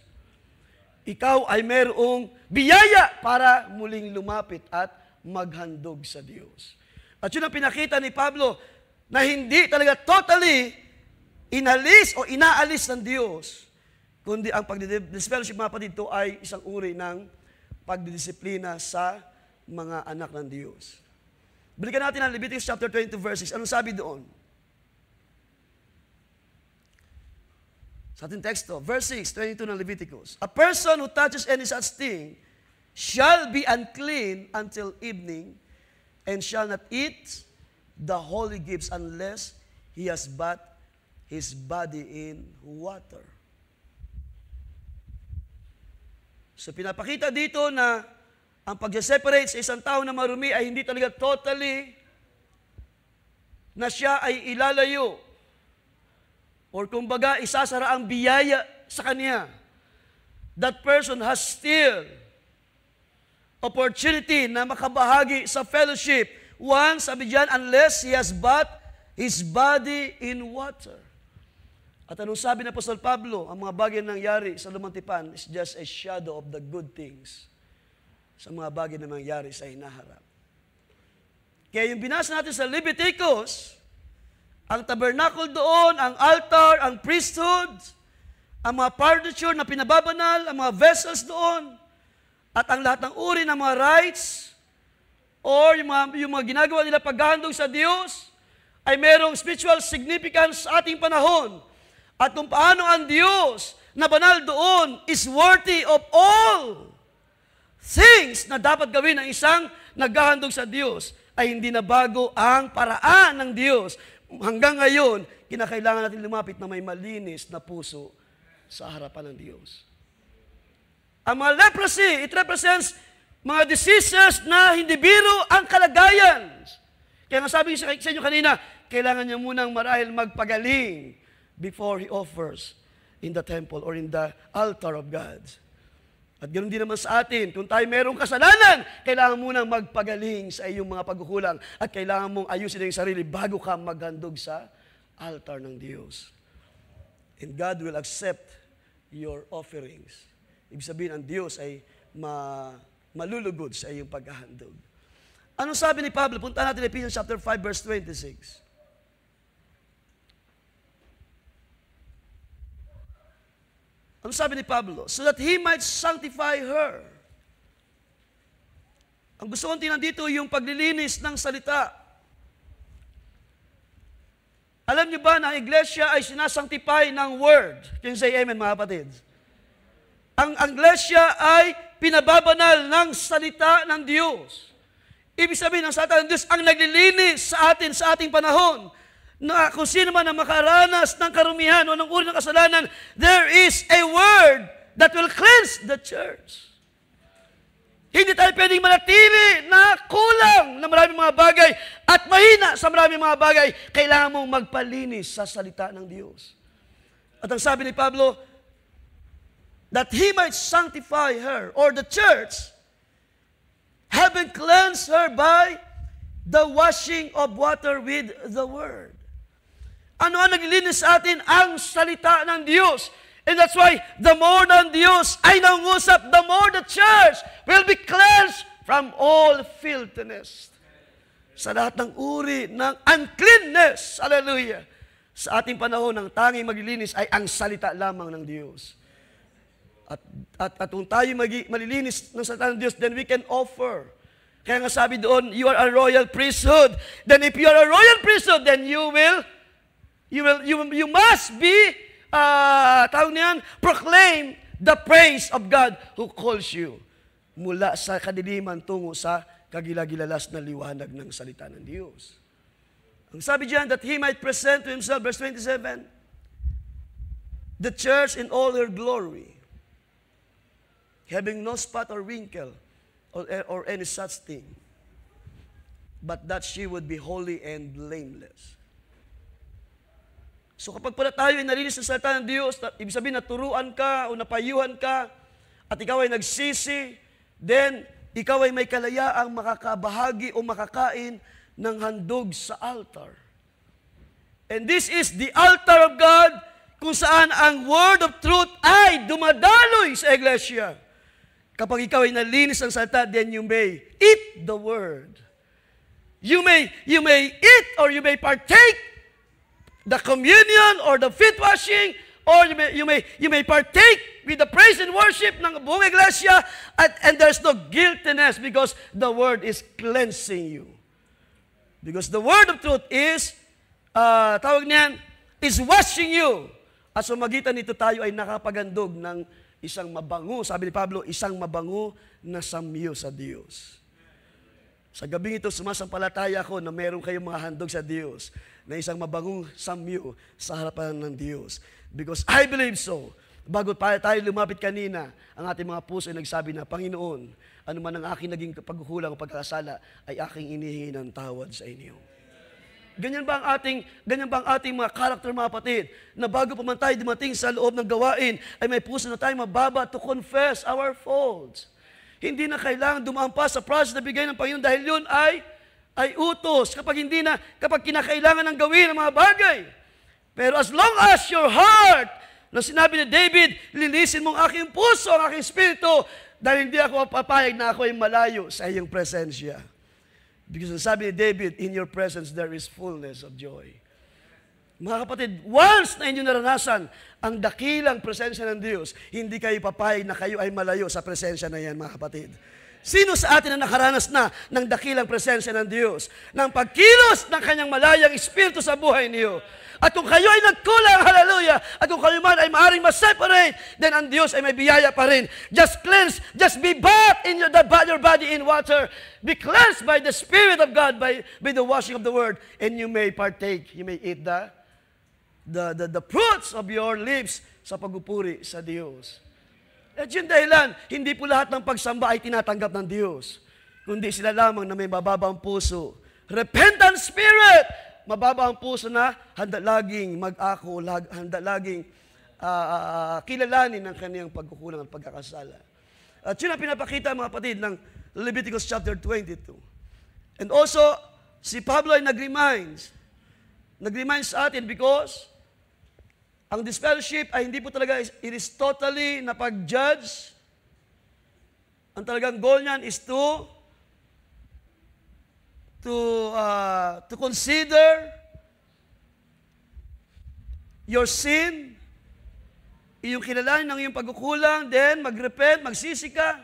Ikaw ay mayroong biyaya para muling lumapit at maghandog sa Diyos. At yun ang pinakita ni Pablo na hindi talaga totally inalis o inaalis ng Diyos, kundi ang pagdidisfellowship, mga kapatid, ito ay isang uri ng pagdidisiplina sa mga anak ng Diyos. Balikan natin ang Leviticus chapter 22 verse 6. Anong sabi doon? Sa ating teksto, verse 6, 22 ng Leviticus. A person who touches any such thing shall be unclean until evening and shall not eat the holy gifts unless he has bathed his body in water. So pinapakita dito na ang pag-separate sa isang tao na marumi ay hindi talaga totally na siya ay ilalayo or kumbaga isasara ang biyaya sa kanya. That person has still opportunity na makabahagi sa fellowship. One, sabi diyan, unless he has bathed his body in water. At anong sabi ng Apostol Pablo, ang mga bagay na nangyari sa lumang tipan is just a shadow of the good things sa mga bagay na nangyari sa hinaharap. Kaya yung binasa natin sa Leviticus, ang tabernacle doon, ang altar, ang priesthood, ang mga furniture na pinababanal, ang mga vessels doon, At ang lahat ng uri ng mga rites or yung mga ginagawa nila paghahandog sa Diyos ay merong spiritual significance sa ating panahon. At kung paano ang Diyos na banal doon is worthy of all things na dapat gawin ng isang naghahandog sa Diyos, ay hindi na bago ang paraan ng Diyos. Hanggang ngayon, kinakailangan natin lumapit na may malinis na puso sa harapan ng Diyos. Ang mga leprosy, it represents mga diseases na hindi biro ang kalagayan. Kaya nga sabi sa inyo kanina, kailangan niya munang marahil magpagaling before he offers in the temple or in the altar of God. At ganoon din naman sa atin, kung tayo merong kasalanan, kailangan munang magpagaling sa iyong mga pagkukulang at kailangan mong ayusin ang sarili bago ka maghandog sa altar ng Diyos. And God will accept your offerings. Ibig sabihin, ang Diyos ay malulugod sa iyong paghahandog. Anong sabi ni Pablo? Punta natin Ephesians chapter 5, verse 26. Anong sabi ni Pablo? So that he might sanctify her. Ang gusto kong tingnan dito yung paglilinis ng salita. Alam niyo ba na ang iglesia ay sinasanctify ng word? Can you say amen, mga kapatid? Ang iglesia ay pinababanal ng salita ng Diyos. Ibig sabihin, ang salita ng Diyos ang naglilinis sa atin sa ating panahon. Na kung sino man ang makaranas ng karumihan o ng uri ng kasalanan, there is a word that will cleanse the church. Hindi tayo pwedeng manatili na kulang na maraming mga bagay at mahina sa maraming mga bagay. Kailangan mong magpalinis sa salita ng Diyos. At ang sabi ni Pablo, that he might sanctify her, or the church, having cleansed her by the washing of water with the word. Ano ang naglilinis sa atin? Ang salita ng Diyos. And that's why, the more ng Diyos ay nangungusap, the more the church will be cleansed from all filthiness. Sa lahat ng uri ng uncleanness. Hallelujah. Sa ating panahon, ang tanging maglilinis ay ang salita lamang ng Diyos. At kung tayo malilinis ng salita ng Diyos, then we can offer. Kaya nga sabi doon, you are a royal priesthood. Then if you are a royal priesthood, then you must be, proclaim the praise of God who calls you mula sa kadiliman tungo sa kagilagilalas na liwanag ng salita ng Diyos. Ang sabi diyan, that he might present to himself, verse 27, the church in all her glory, having no spot or wrinkle or any such thing, but that she would be holy and blameless. So kapag pala tayo ay nalinis sa salita ng Diyos, ibig sabihin naturuan ka o napayuhan ka, at ikaw ay nagsisi, then ikaw ay may kalayaang makakabahagi o makakain ng handog sa altar. And this is the altar of God, kung saan ang word of truth ay dumadaloy sa iglesia. Kapag ikaw ay nalinis ng salita, then you may eat the word. You may eat or you may partake the communion or the feet washing, or you may partake with the praise and worship ng buong iglesia, and there's no guiltiness because the word is cleansing you. Because the word of truth is, is washing you. At sa magitan nito tayo ay nakapagandog ng isang mabango, sabi ni Pablo, isang mabango na samyo sa Diyos. Sa gabing ito, sumasampalataya ako na meron kayong mga handog sa Diyos na isang mabangong samyo sa harapan ng Diyos. Because I believe so. Bago pa tayo lumapit kanina, ang ating mga puso ay nagsabi na, Panginoon, ano man ang aking naging pagkukulang o pagkakasala, ay aking inihingi ng tawad sa inyo. Ganyan ba ang ating mga karakter, mga kapatid, na bago pa man tayo dumating sa loob ng gawain, ay may puso na tayo mababa to confess our faults. Hindi na kailangan dumaan pa sa process na bigay ng Panginoon dahil yun ay utos kapag kinakailangan ng gawin ng mga bagay. Pero as long as your heart, na sinabi ni David, linisin mo ang aking puso, ang aking espiritu, dahil hindi ako papayag na ako ay malayo sa iyong presensya. Because sabi ni David, in your presence there is fullness of joy. Mga kapatid, once na inyo naranasan ang dakilang presensya ng Diyos, hindi kayo papayag na kayo ay malayo sa presensya na yan, mga kapatid. Sino sa atin na nakaranas na ng dakilang presensya ng Diyos, ng pagkilos ng kanyang malayang Espiritu sa buhay niyo? At kung kayo ay nagkulang, hallelujah, at kung kayo man ay maaaring ma-separate, then ang Diyos ay may biyaya pa rin. Just cleanse, just be bathed in your body in water. Be cleansed by the Spirit of God, by the washing of the Word, and you may partake, you may eat the fruits of your lips sa pagpupuri sa Diyos. At yun dahilan, hindi po lahat ng pagsamba ay tinatanggap ng Diyos, kundi sila lamang na may mababang puso. Repentant spirit, mababa ang puso na handa laging mag-ako, handa laging kilalanin ang kaniyang pagkukulang at pagkakasala. At yun ang pinapakita, mga kapatid, ng Leviticus chapter 22. And also, si Pablo ay nag-reminds sa atin because ang discipleship ay hindi po talaga, it is totally na pag-judge. Ang talagang goal niyan is to consider your sin, iyong kilalanin ng iyong pagkukulang, then mag-repent, magsisi ka.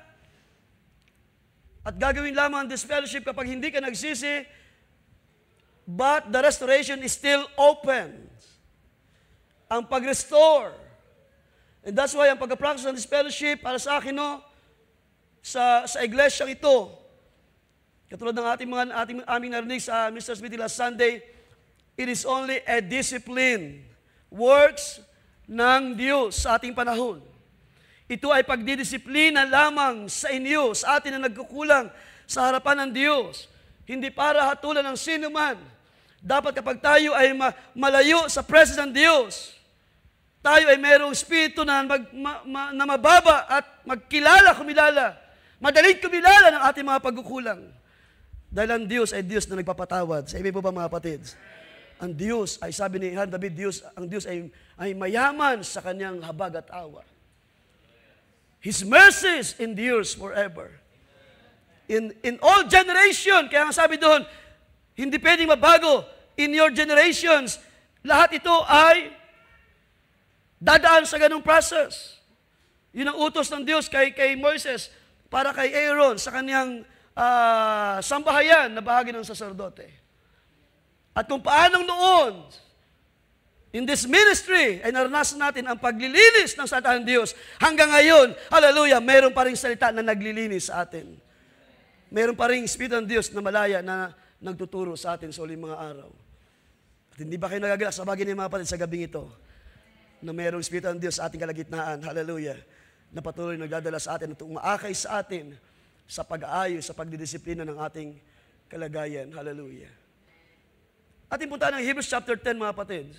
At gagawin lamang ang discipleship kapag hindi ka nagsisi, but the restoration is still open. Ang pag-restore. And that's why ang pag-practice ng discipleship para sa akin, no, sa iglesia ito, katulad ng aming narinig sa Mr. Smith last Sunday, it is only a discipline, works ng Diyos sa ating panahon. Ito ay pagdidisiplina lamang sa inyo, sa atin na nagkukulang sa harapan ng Diyos. Hindi para hatulan ng sino man. Dapat kapag tayo ay malayo sa presence ng Diyos, tayo ay mayroong espiritu na mababa at kumilala. Madaling kumilala ng ating mga pagkukulang. Dahil ang Diyos ay Diyos na nagpapatawad. Sa iba po ba, mga kapatid? Ang Diyos ay, sabi ni David, ang Diyos ay mayaman sa kanyang habag at awa. His mercies endures forever. In all generation, kaya nga sabi doon, hindi pwedeng mabago. In your generations, lahat ito ay dadaan sa ganung process. Yun ang utos ng Diyos kay Moises para kay Aaron sa kanyang sambahayan na bahagi ng saserdote. At kung paanong noon, in this ministry, ay naranasan natin ang paglilinis ng salita ng Diyos. Hanggang ngayon, hallelujah, mayroon pa rin salita na naglilinis sa atin. Mayroon pa rin Espiritu ng Diyos na malaya na nagtuturo sa atin sa uling mga araw. At hindi ba kayo nagagalak sa bagay niya, mga kapatid, sa gabing ito, na mayroong Espiritu ng Diyos sa ating kalagitnaan, hallelujah, na patuloy nagdadala sa atin at umaakay sa atin sa pag-aayos, sa pagdidisiplina ng ating kalagayan, hallelujah. Ating punta ng Hebrews chapter 10, mga kapatid.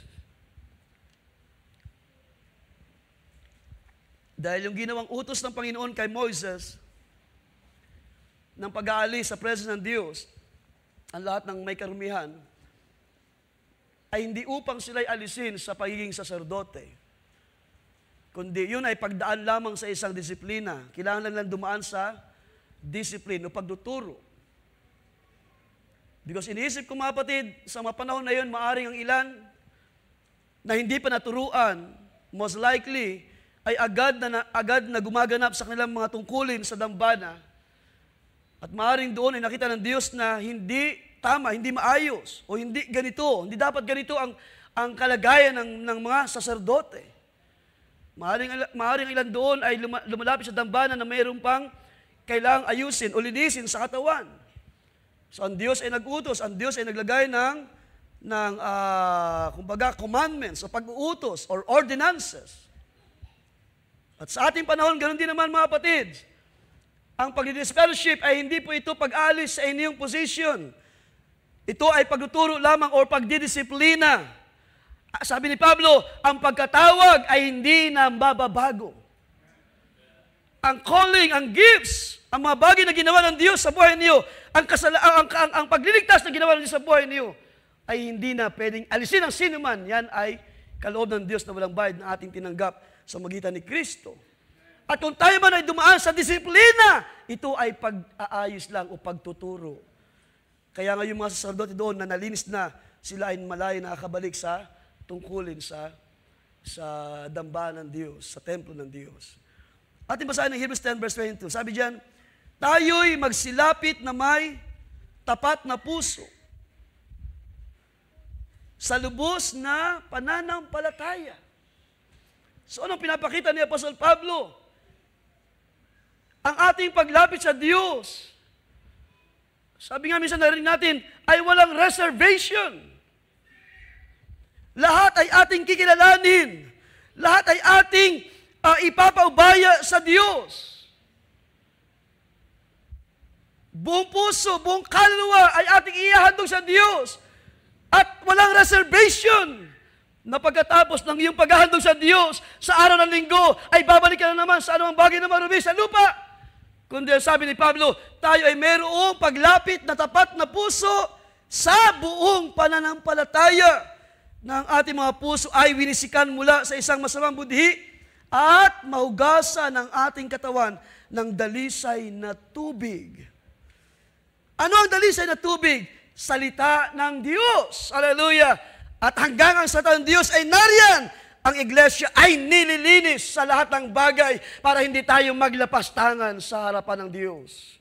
Dahil yung ginawang utos ng Panginoon kay Moises, ng pag-aalis sa presence ng Diyos, ang lahat ng may karumihan, ay hindi upang sila'y alisin sa pagiging saserdote, kundi yun ay pagdaan lamang sa isang disiplina. Kailangan lang dumaan sa discipline o pagtuturo. Because iniisip ko, mga kapatid, sa mga panahon na yun, maaring ang ilan na hindi pa naturuan, most likely, ay agad na gumaganap sa kanilang mga tungkulin sa dambana. At maaring doon ay nakita ng Diyos na hindi tama, hindi maayos, o hindi ganito, hindi dapat ganito ang kalagayan ng mga saserdote. Maaring ilan doon ay lumalapit sa dambana na mayroon pang kailangang ayusin o linisin sa katawan. So ang Diyos ay nag-utos, ang Diyos ay naglagay ng kumbaga commandments o pag-uutos or ordinances. At sa ating panahon, ganoon din naman, mga kapatid. Ang pagdidiscipleship ay hindi po ito pag-alis sa inyong position. Ito ay pagtuturo lamang o pagdidisiplina. Sabi ni Pablo, ang pagkatawag ay hindi na mababago. Ang calling, ang gifts, ang mga bagay na ginawa ng Diyos sa buhay niyo, ang pagliligtas na ginawa ng Diyos sa buhay niyo, ay hindi na pwedeng alisin ng sino man. Yan ay kaloob ng Diyos na walang bayad na ating tinanggap sa magitan ni Kristo. At kung tayo man ay dumaan sa disiplina, ito ay pag-aayos lang o pagtuturo. Kaya nga yung mga saserdote doon na nalinis na, sila ay malaya nakakabalik sa tungkulin sa dambana ng Diyos, sa templo ng Diyos. Ating basahin ng Hebrews 10 verse 22. Sabi diyan, tayo'y magsilapit na may tapat na puso sa lubos na pananampalataya. So anong pinapakita ni Apostol Pablo? Ang ating paglapit sa Diyos, sabi nga minsan narinig natin, ay walang reservation. Lahat ay ating kikilalanin. Lahat ay ating ipapaubaya sa Diyos. Buong puso, buong kaluluwa ay ating ihahandog sa Diyos. At walang reservation na pagkatapos ng iyong paghahandog sa Diyos sa araw ng linggo ay babalik ka na naman sa anumang bagay na marumi sa lupa. Kundi sabi ni Pablo, tayo ay mayroong paglapit na tapat na puso sa buong pananampalataya na ang ating mga puso ay winisikan mula sa isang masamang budhi at mahugasan ng ating katawan ng dalisay na tubig. Ano ang dalisay na tubig? Salita ng Diyos. Hallelujah! At hanggang ang salita ng Diyos ay nariyan, ang iglesia ay nililinis sa lahat ng bagay para hindi tayo maglapas tangan sa harapan ng Diyos.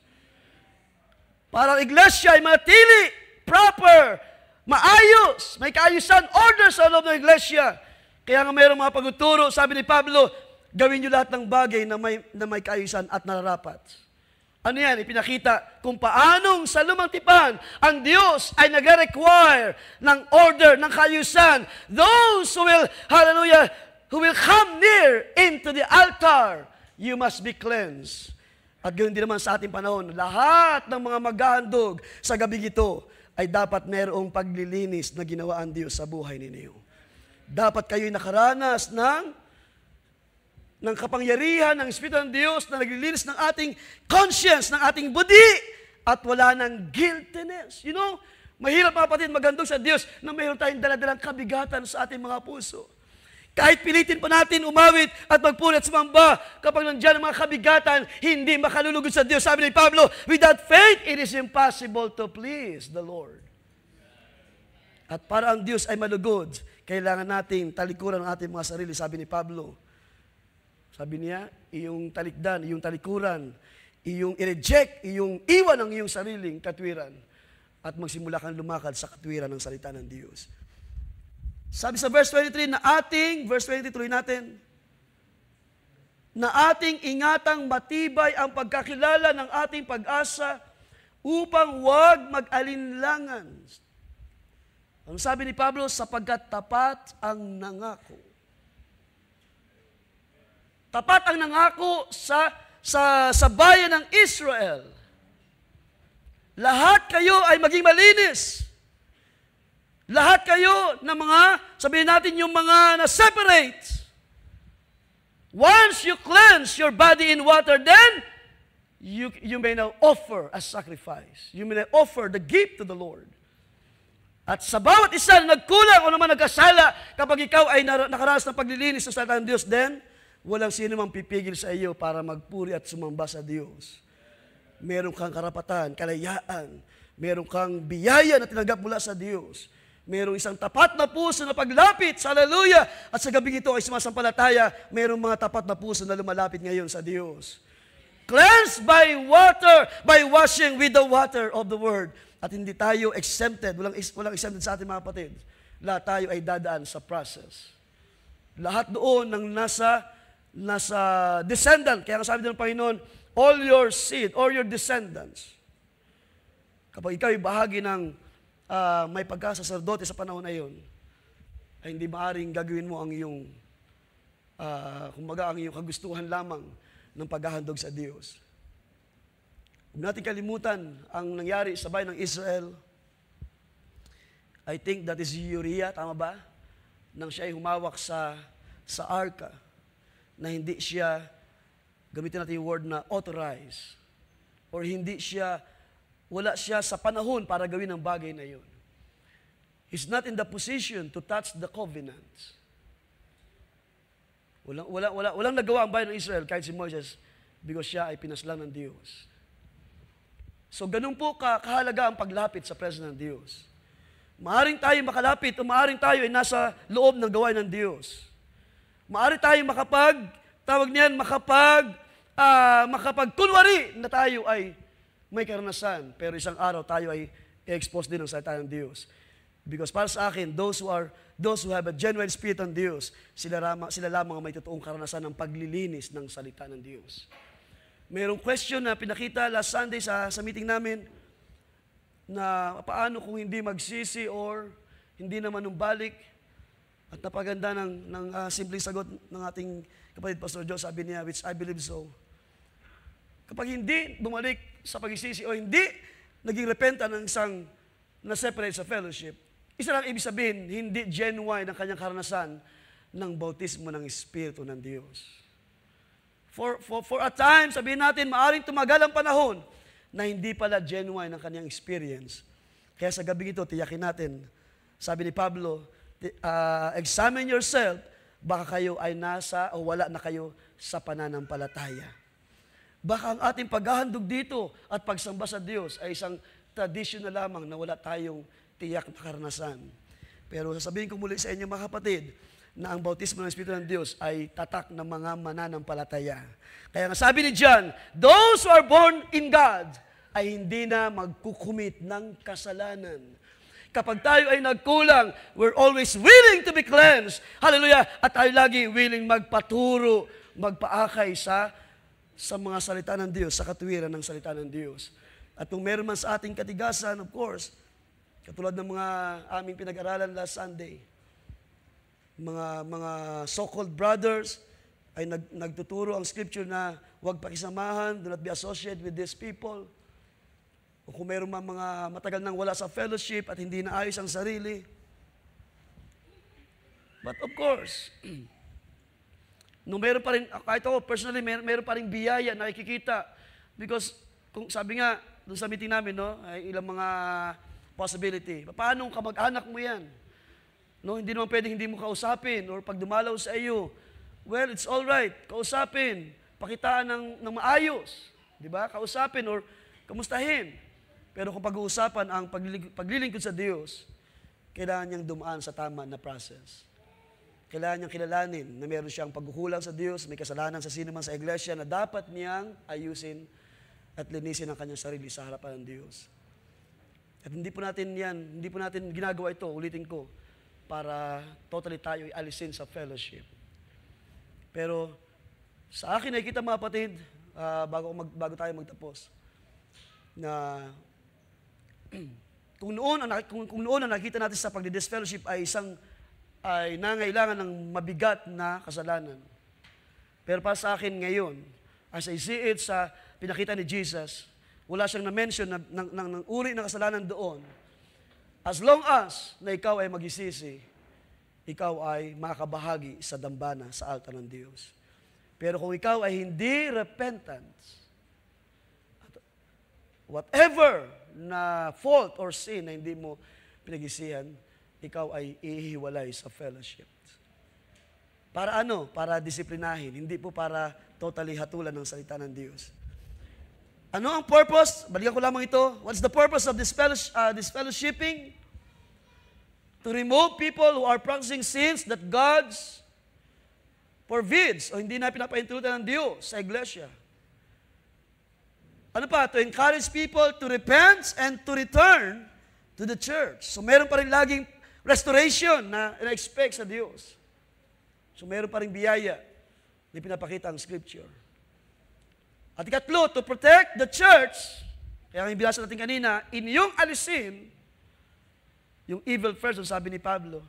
Para ang iglesia ay manatili, proper, maayos, may kaayusan, order sa loob ng iglesia. Kaya nga mayroong mga pagtuturo, sabi ni Pablo, gawin niyo lahat ng bagay na may kaayusan at nararapat. Ano yan? Ipinakita kung paanong sa lumang tipan ang Diyos ay nag-require ng order, ng kaayusan. Those who will, hallelujah, who will come near into the altar, you must be cleansed. At ganoon din naman sa ating panahon, lahat ng mga maghahandog sa gabi ito ay dapat mayroong paglilinis na ginawa ang Diyos sa buhay ninyo. Dapat kayo'y nakaranas ng kapangyarihan ng Espiritu ng Diyos na naglilinis ng ating conscience, ng ating budi, at wala ng guiltiness. You know, mahirap mga kapatid maghandog sa Diyos na mayroon tayong daladalang kabigatan sa ating mga puso. Kahit pilitin pa natin umawit at magpuri at sumamba, kapag nandiyan ang mga kabigatan, hindi makalulugod sa Diyos. Sabi ni Pablo, without faith, it is impossible to please the Lord. At para ang Diyos ay malugod, kailangan nating talikuran ang ating mga sarili. Sabi ni Pablo, sabi niya, iyong talikdan, iyong talikuran, iyong i-reject, iyong iwan ang iyong sariling katwiran at magsimula kang lumakad sa katwiran ng salita ng Diyos. Sabi sa verse 23 verse 23 natin, na ating ingatang matibay ang pagkakilala ng ating pag-asa upang huwag mag-alinlangan. Ang sabi ni Pablo, sapagkat tapat ang nangako. Tapat ang nangako sa bayan ng Israel. Lahat kayo ay maging malinis. Lahat kayo na mga, sabihin natin yung mga na-separate. Once you cleanse your body in water, then you may now offer a sacrifice. You may now offer the gift to the Lord. At sa bawat isa na nagkulang o naman nagkasala, kapag ikaw ay nakaranas ng paglilinis sa salita ng Diyos, then walang sino mang pipigil sa iyo para magpuri at sumamba sa Diyos. Meron kang karapatan, kalayaan, meron kang biyaya na tinanggap mula sa Diyos. Merong isang tapat na puso na paglapit, hallelujah, at sa gabing ito ay sumasampalataya, merong mga tapat na puso na lumalapit ngayon sa Diyos. Cleansed by water, by washing with the water of the Word. At hindi tayo exempted, walang exempted sa ating mga kapatid. Lahat tayo ay dadaan sa process. Lahat doon ng nasa descendant. Kaya sabi ng Panginoon, all your seed, all your descendants. Kapag ikaw ay bahagi ng may pagkasaserdote sa panahon na yun, ay hindi maaaring gagawin mo ang iyong, kumbaga ang iyong kagustuhan lamang ng paghahandog sa Diyos. Huwag natin kalimutan ang nangyari sa bayan ng Israel. I think that is Uriah, tama ba? Nang siya ay humawak sa arka, na hindi siya, gamitin natin yung word na authorize, or wala siya sa panahon para gawin ang bagay na yun. He's not in the position to touch the covenant. Walang nagawa ang bayan ng Israel kahit si Moses because siya ay pinaslang ng Diyos. So ganun po kahalaga ang paglapit sa presence ng Diyos. Maaring tayo makalapit o maaring tayo ay nasa loob ng gawain ng Diyos. Maaring tayo makapagkunwari na tayo ay may karanasan, pero isang araw tayo ay i-expose din ng salita ng Diyos. Because para sa akin, those who have a genuine spirit ng Diyos, sila lamang ang may totoong karanasan ng paglilinis ng salita ng Diyos. Mayroong question na pinakita last Sunday sa meeting namin, na paano kung hindi magsisi or hindi naman numbalik. At napaganda ng simpleng sagot ng ating kapatid Pastor Joe, sabi niya, which I believe so. Kapag hindi bumalik sa pagsisisi o hindi naging repentant ng isang na-separate sa fellowship, isa lang ibig sabihin, hindi genuine ang kanyang karanasan ng bautismo ng Espiritu ng Diyos. For a time, sabihin natin, maaring tumagal ang panahon na hindi pala genuine ang kanyang experience. Kaya sa gabi ito, tiyakin natin, sabi ni Pablo, examine yourself, baka kayo ay nasa o wala na kayo sa pananampalataya. Baka ang ating paghahandog dito at pagsamba sa Diyos ay isang tradisyon na lamang na wala tayong tiyak na karanasan. Pero sasabihin ko muli sa inyo mga kapatid, na ang bautismo ng Espiritu ng Diyos ay tatak ng mga mananampalataya. Kaya nga sabi ni John, those who are born in God ay hindi na magkukumit ng kasalanan. Kapag tayo ay nagkulang, we're always willing to be cleansed. Hallelujah! At tayo lagi willing magpaturo, magpaakay sa mga salita ng Diyos, sa katuwiran ng salita ng Diyos. At kung meron man sa ating katigasan, of course, katulad ng mga aming pinag-aralan last Sunday, mga so-called brothers ay nagtuturo ang scripture na huwag pakisamahan, do not be associated with these people. O kung meron man mga matagal nang wala sa fellowship at hindi naayos ang sarili. But of course, no, meron pa rin, kahit ako personally, meron pa rin biyaya na nakikita. Because, kung sabi nga, doon sa meeting namin, no, ay ilang mga possibility. Paano kung kamag-anak mo yan? No, hindi naman pwedeng hindi mo kausapin or pag dumalaw sa iyo. Well, it's all right. Kausapin, pakitaan ng maayos, 'di ba? Kausapin or kamustahin. Pero kung pag-uusapan ang paglilingkod sa Diyos, kailangan niyang dumaan sa tama na process. Kailangan niyang kilalanin na meron siyang pagkukulang sa Diyos, may kasalanan sa sino man sa iglesia na dapat niyang ayusin at linisin ang kanyang sarili sa harapan ng Diyos. At hindi po natin ginagawa ito, ulitin ko, para totally tayo alisin sa fellowship. Pero sa akin ay kita mga kapatid, bago tayo magtapos, na kung noon ang nakita natin sa pagdi-disfellowship ay nangailangan ng mabigat na kasalanan. Pero para sa akin ngayon, as I see it sa pinakita ni Jesus, wala siyang na-mention ng uri ng kasalanan doon. As long as na ikaw ay magsisisi, ikaw ay makakabahagi sa dambana, sa altar ng Diyos. Pero kung ikaw ay hindi repentant, whatever na fault or sin na hindi mo pinag-isihan, ikaw ay ihiwalay sa fellowship. Para ano? Para disiplinahin, hindi po para totally hatulan ng salita ng Diyos. Ano ang purpose? Balikan ko lamang ito. What's the purpose of this fellowshipping? To remove people who are practicing sins that God forbids o hindi na pinapahintutan ng Diyos sa iglesia. Ano pa? To encourage people to repent and to return to the church. So meron pa rin laging restoration na expect sa Diyos. So meron pa rin biyaya na pinapakita ang Scripture. At ikatlo, to protect the church, kaya ang ibigasa natin kanina, inyong alisin yung evil person, sabi ni Pablo.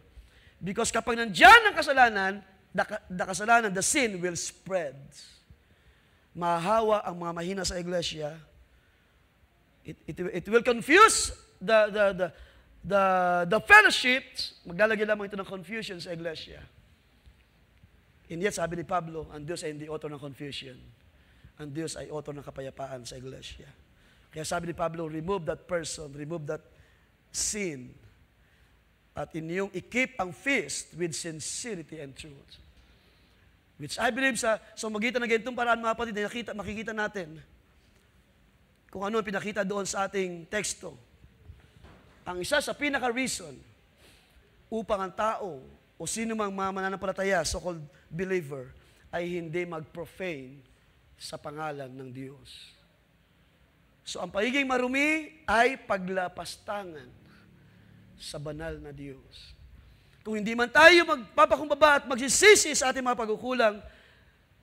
Because kapag nandyan ang kasalanan, the sin will spread. Mahahawa ang mga mahina sa iglesia. It will confuse the fellowship. Maglalagay lamang ito ng confusion sa iglesia. And yet, sabi ni Pablo, ang Diyos ay hindi author ng confusion. Ang Diyos ay author ng kapayapaan sa iglesia. Kaya sabi ni Pablo, remove that person, remove that sin. At inyong i-keep ang feast with sincerity and truth. Which I believe sa magitan ng ganitong paraan, mga kapatid, makikita natin kung ano ang pinakita doon sa ating teksto. Ang isa sa pinaka-reason upang ang tao o sino mang mananampalataya, so-called believer, ay hindi mag-profane sa pangalan ng Diyos. So ang pagiging marumi ay paglapastangan sa banal na Diyos. Kung hindi man tayo magpapakumbaba at magsisisi sa ating mga pagkukulang,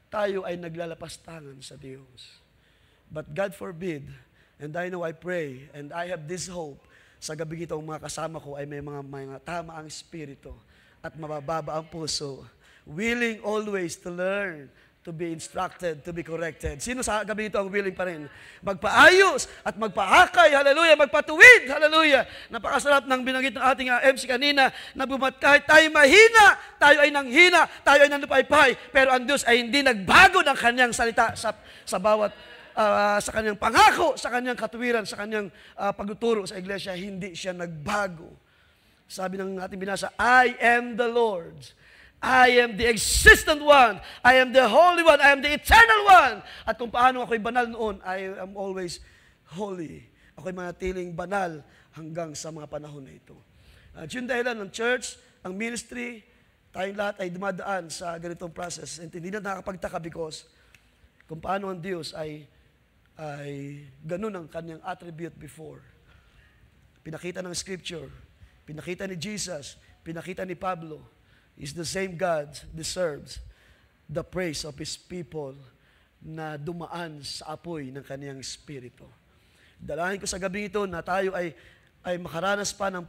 tayo ay naglalapastangan sa Diyos. But God forbid, and I know I pray, and I have this hope, sa gabi ito ang mga kasama ko ay may mga tama ang espiritu at mabababa ang puso, willing always to learn, to be instructed, to be corrected. Sino sa gabi ito ang willing pa rin? Magpaayos at magpahakay, hallelujah, magpatuwid, hallelujah. Napakasarap ng binanggit ng ating MC kanina, na kahit tayo mahina, tayo ay nanghina, tayo ay nanlupaypay, pero ang Diyos ay hindi nagbago ng kanyang salita sa bawat, sa kanyang pangako, sa kanyang katuwiran, sa kanyang pagtuturo sa iglesia, hindi siya nagbago. Sabi ng ating binasa, I am the Lord. I am the existent one. I am the Holy One. I am the Eternal One. At kung paano ako'y banal noon, I am always holy. Ako'y manatiling banal hanggang sa mga panahon na ito. At yun dahilan ng church, ang ministry, tayong lahat ay dumadaan sa ganitong process. And hindi na nakakapagtaka because kung paano ang Diyos ay ganun ang kanyang attribute before. Pinakita ng Scripture, pinakita ni Jesus, pinakita ni Pablo, is the same God deserves the praise of His people na dumaan sa apoy ng kaniyang Espiritu. Dalahin ko sa gabi ito na tayo ay makaranas pa ng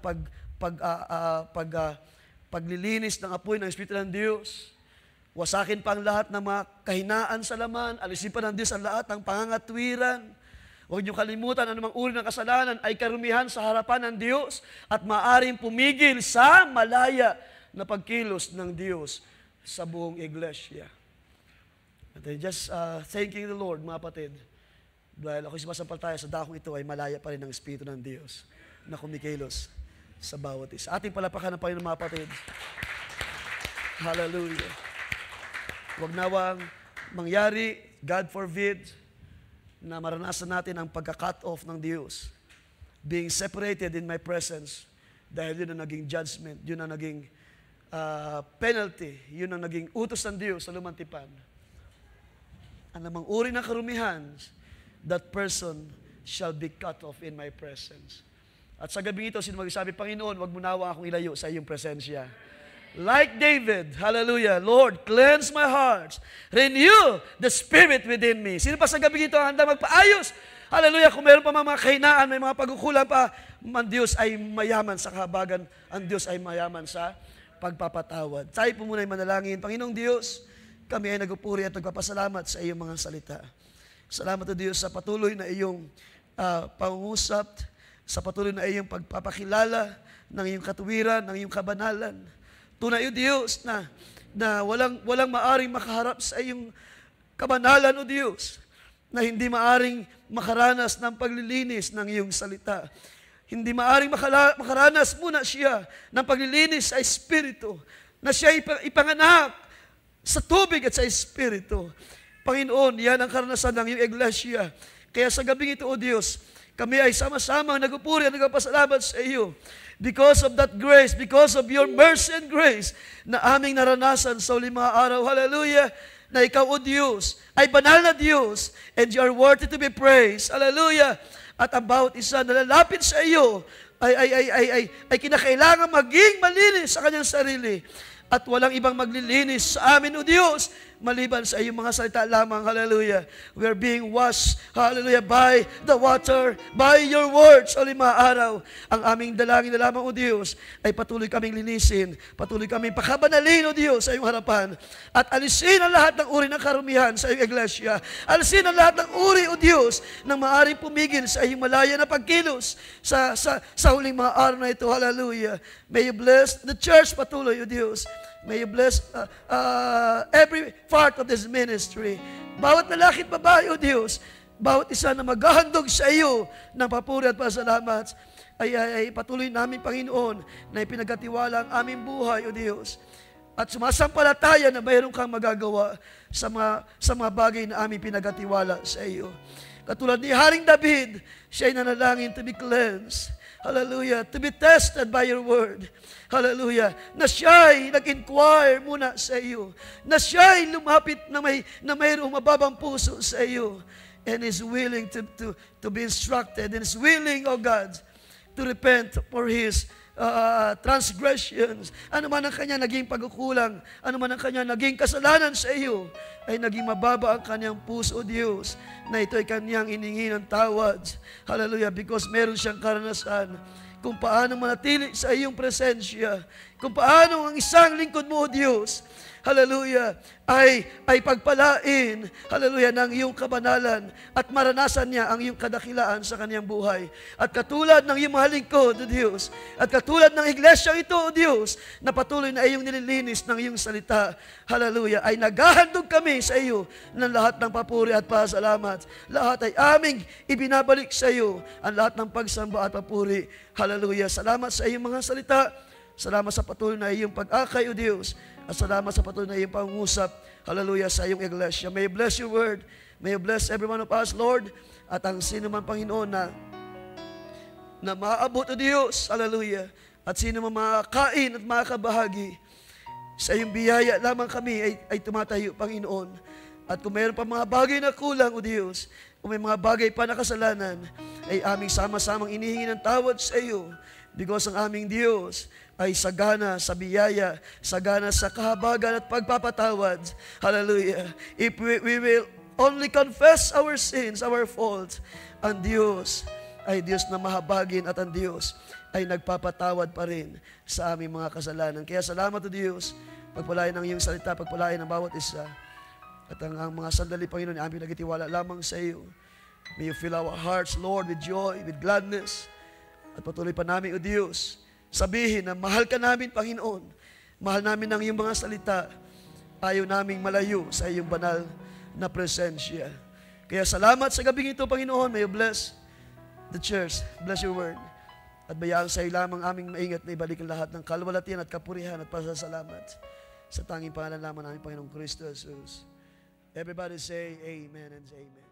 paglilinis ng apoy ng Espiritu ng Diyos. Wasakin pa ang lahat ng mga kahinaan sa laman, alisin pa ng Diyos ang lahat ng pangangatwiran. Huwag niyo kalimutan, anumang uri ng kasalanan ay karumihan sa harapan ng Diyos at maaring pumigil sa malaya na pagkilos ng Diyos sa buong iglesia. At I just thanking the Lord, mga kapatid, dahil ako'y sumasampalataya sa dakong ito ay malaya pa rin ang Espiritu ng Diyos na kumikilos sa bawat isa. Ating palapakan ng Panginoon, mga kapatid. Hallelujah. Huwag nawang mangyari, God forbid, na maranasan natin ang pagka-cut off ng Diyos. Being separated in my presence, dahil yun ang naging judgment, yun ang naging penalty, yun ang naging utos ng Diyos sa lumantipan. Anumang uri ng karumihan, that person shall be cut off in my presence. At sa gabi ito, sino magsabi, Panginoon, wag mo nawa akong ilayo sa iyong presensya. Like David, hallelujah, Lord, cleanse my heart, renew the spirit within me. Sino pa sa gabi ito ang handa magpaayos? Hallelujah, kung meron pa mga kahinaan, may mga pagkukulang pa, ang Diyos ay mayaman sa kahabagan, ang Diyos ay mayaman sa pagpapatawad. Tayo po muna ay manalangin. Panginoong Diyos, kami ay nagpupuri at nagpapasalamat sa iyong mga salita. Salamat o Diyos sa patuloy na iyong pangungusap, sa patuloy na iyong pagpapakilala ng iyong katuwiran, ng iyong kabanalan. Tunay o Diyos na walang maaring makaharap sa iyong kabanalan o Diyos, na hindi maaring makaranas ng paglilinis ng iyong salita. Hindi maaring makaranas muna siya ng paglilinis sa Espiritu, na siya ipanganak sa tubig at sa Espiritu. Panginoon, yan ang karanasan ng iyong iglesia. Kaya sa gabing ito, O Diyos, kami ay sama-sama nagpupuri at nagpapasalamat sa iyo. Because of that grace, because of your mercy and grace na aming naranasan sa uling mga araw. Hallelujah! Na ikaw, O Diyos, ay banal na Diyos, and you are worthy to be praised. Hallelujah! At ang bawat isa na lalapit sa iyo ay kinakailangan maging malinis sa kanyang sarili. At walang ibang maglilinis sa amin, O Diyos, maliban sa iyong mga salita lamang. Hallelujah. We are being washed, hallelujah, by the water, by your words, o lima araw. Ang aming dalangin na lamang, O Diyos, ay patuloy kaming linisin, patuloy kaming pakabanalin, O Diyos, sa iyong harapan. At alisin ang lahat ng uri ng karumihan sa iyong iglesia. Alisin ang lahat ng uri, O Diyos, ng maaaring pumigil sa iyong malaya na pagkilos sa huling mga araw na ito. Hallelujah. May you bless the church patuloy, O Diyos. May you bless every part of this ministry. Bawat lalaki at babae, O Diyos, bawat isa na maghahandog sa iyo ng papuri at pasalamat, ay patuloy namin, Panginoon, na ipinagkatiwala ang aming buhay, O Diyos. At sumasampalataya na mayroon kang magagawa sa mga bagay na aming pinagkatiwala sa iyo. Katulad ni Haring David, siya ay nanalangin to be cleansed. Hallelujah. To be tested by your word. Hallelujah. Na siya'y nag-inquire muna sa iyo. Na siya'y lumapit na mayroong mababang puso sa iyo. And is willing to be instructed. And is willing, oh God, to repent for his transgressions. Ano man ang kanya naging pagkukulang, ano man ang kanya naging kasalanan sa iyo, ay naging mababa ang kanyang puso, O Diyos, na ito ay kanyang iningi ng tawad. Hallelujah, because meron siyang karanasan kung paano manatili sa iyong presensya, kung paano ang isang lingkod mo, O Diyos, hallelujah, ay pagpalain, hallelujah, ng iyong kabanalan at maranasan niya ang iyong kadakilaan sa kanyang buhay. At katulad ng iyong mga lingkod, O Diyos, at katulad ng iglesia ito, O Diyos, na patuloy na iyong nililinis ng iyong salita, hallelujah, ay naghahandog kami sa iyo ng lahat ng papuri at pasalamat. Lahat ay aming ibinabalik sa iyo, ang lahat ng pagsamba at papuri. Hallelujah, salamat sa iyong mga salita. Salamat sa patuloy na iyong pag-akay, O Diyos. At salamat sa patuloy na iyong pangungusap. Hallelujah, sa iyong iglesia. May you bless your word. May you bless every one of us, Lord. At ang sino man, Panginoon, na maaabot, O Diyos. Hallelujah. At sino man makakain at makakabahagi, sa iyong biyaya lamang kami ay tumatayo, Panginoon. At kung mayroon pa mga bagay na kulang, O Diyos, kung may mga bagay pa na kasalanan, ay aming sama-samang inihingi ng tawad sa iyo. Because ang aming Diyos ay sagana sa biyaya, sagana sa kahabagan at pagpapatawad. Hallelujah. If we will only confess our sins, our faults, ang Diyos ay Diyos na mahabagin at ang Diyos ay nagpapatawad pa rin sa aming mga kasalanan. Kaya salamat, O Diyos, pagpalain ng iyong salita, pagpalain ng bawat isa. At ang mga sandali, Panginoon, aming nagitiwala lamang sa iyo. May you fill our hearts, Lord, with joy, with gladness. At patuloy pa namin, O Diyos, sabihin na mahal ka namin, Panginoon. Mahal namin ang iyong mga salita. Ayaw naming malayo sa iyong banal na presensya. Kaya salamat sa gabing ito, Panginoon. May you bless the church. Bless your word. At bayaan sa iyo lamang aming maingat na ibalik ang lahat ng kalwalatian at kapurihan at pasasalamat sa tanging pangalan lamang namin, Panginoong Kristo Jesus. Everybody say amen and amen.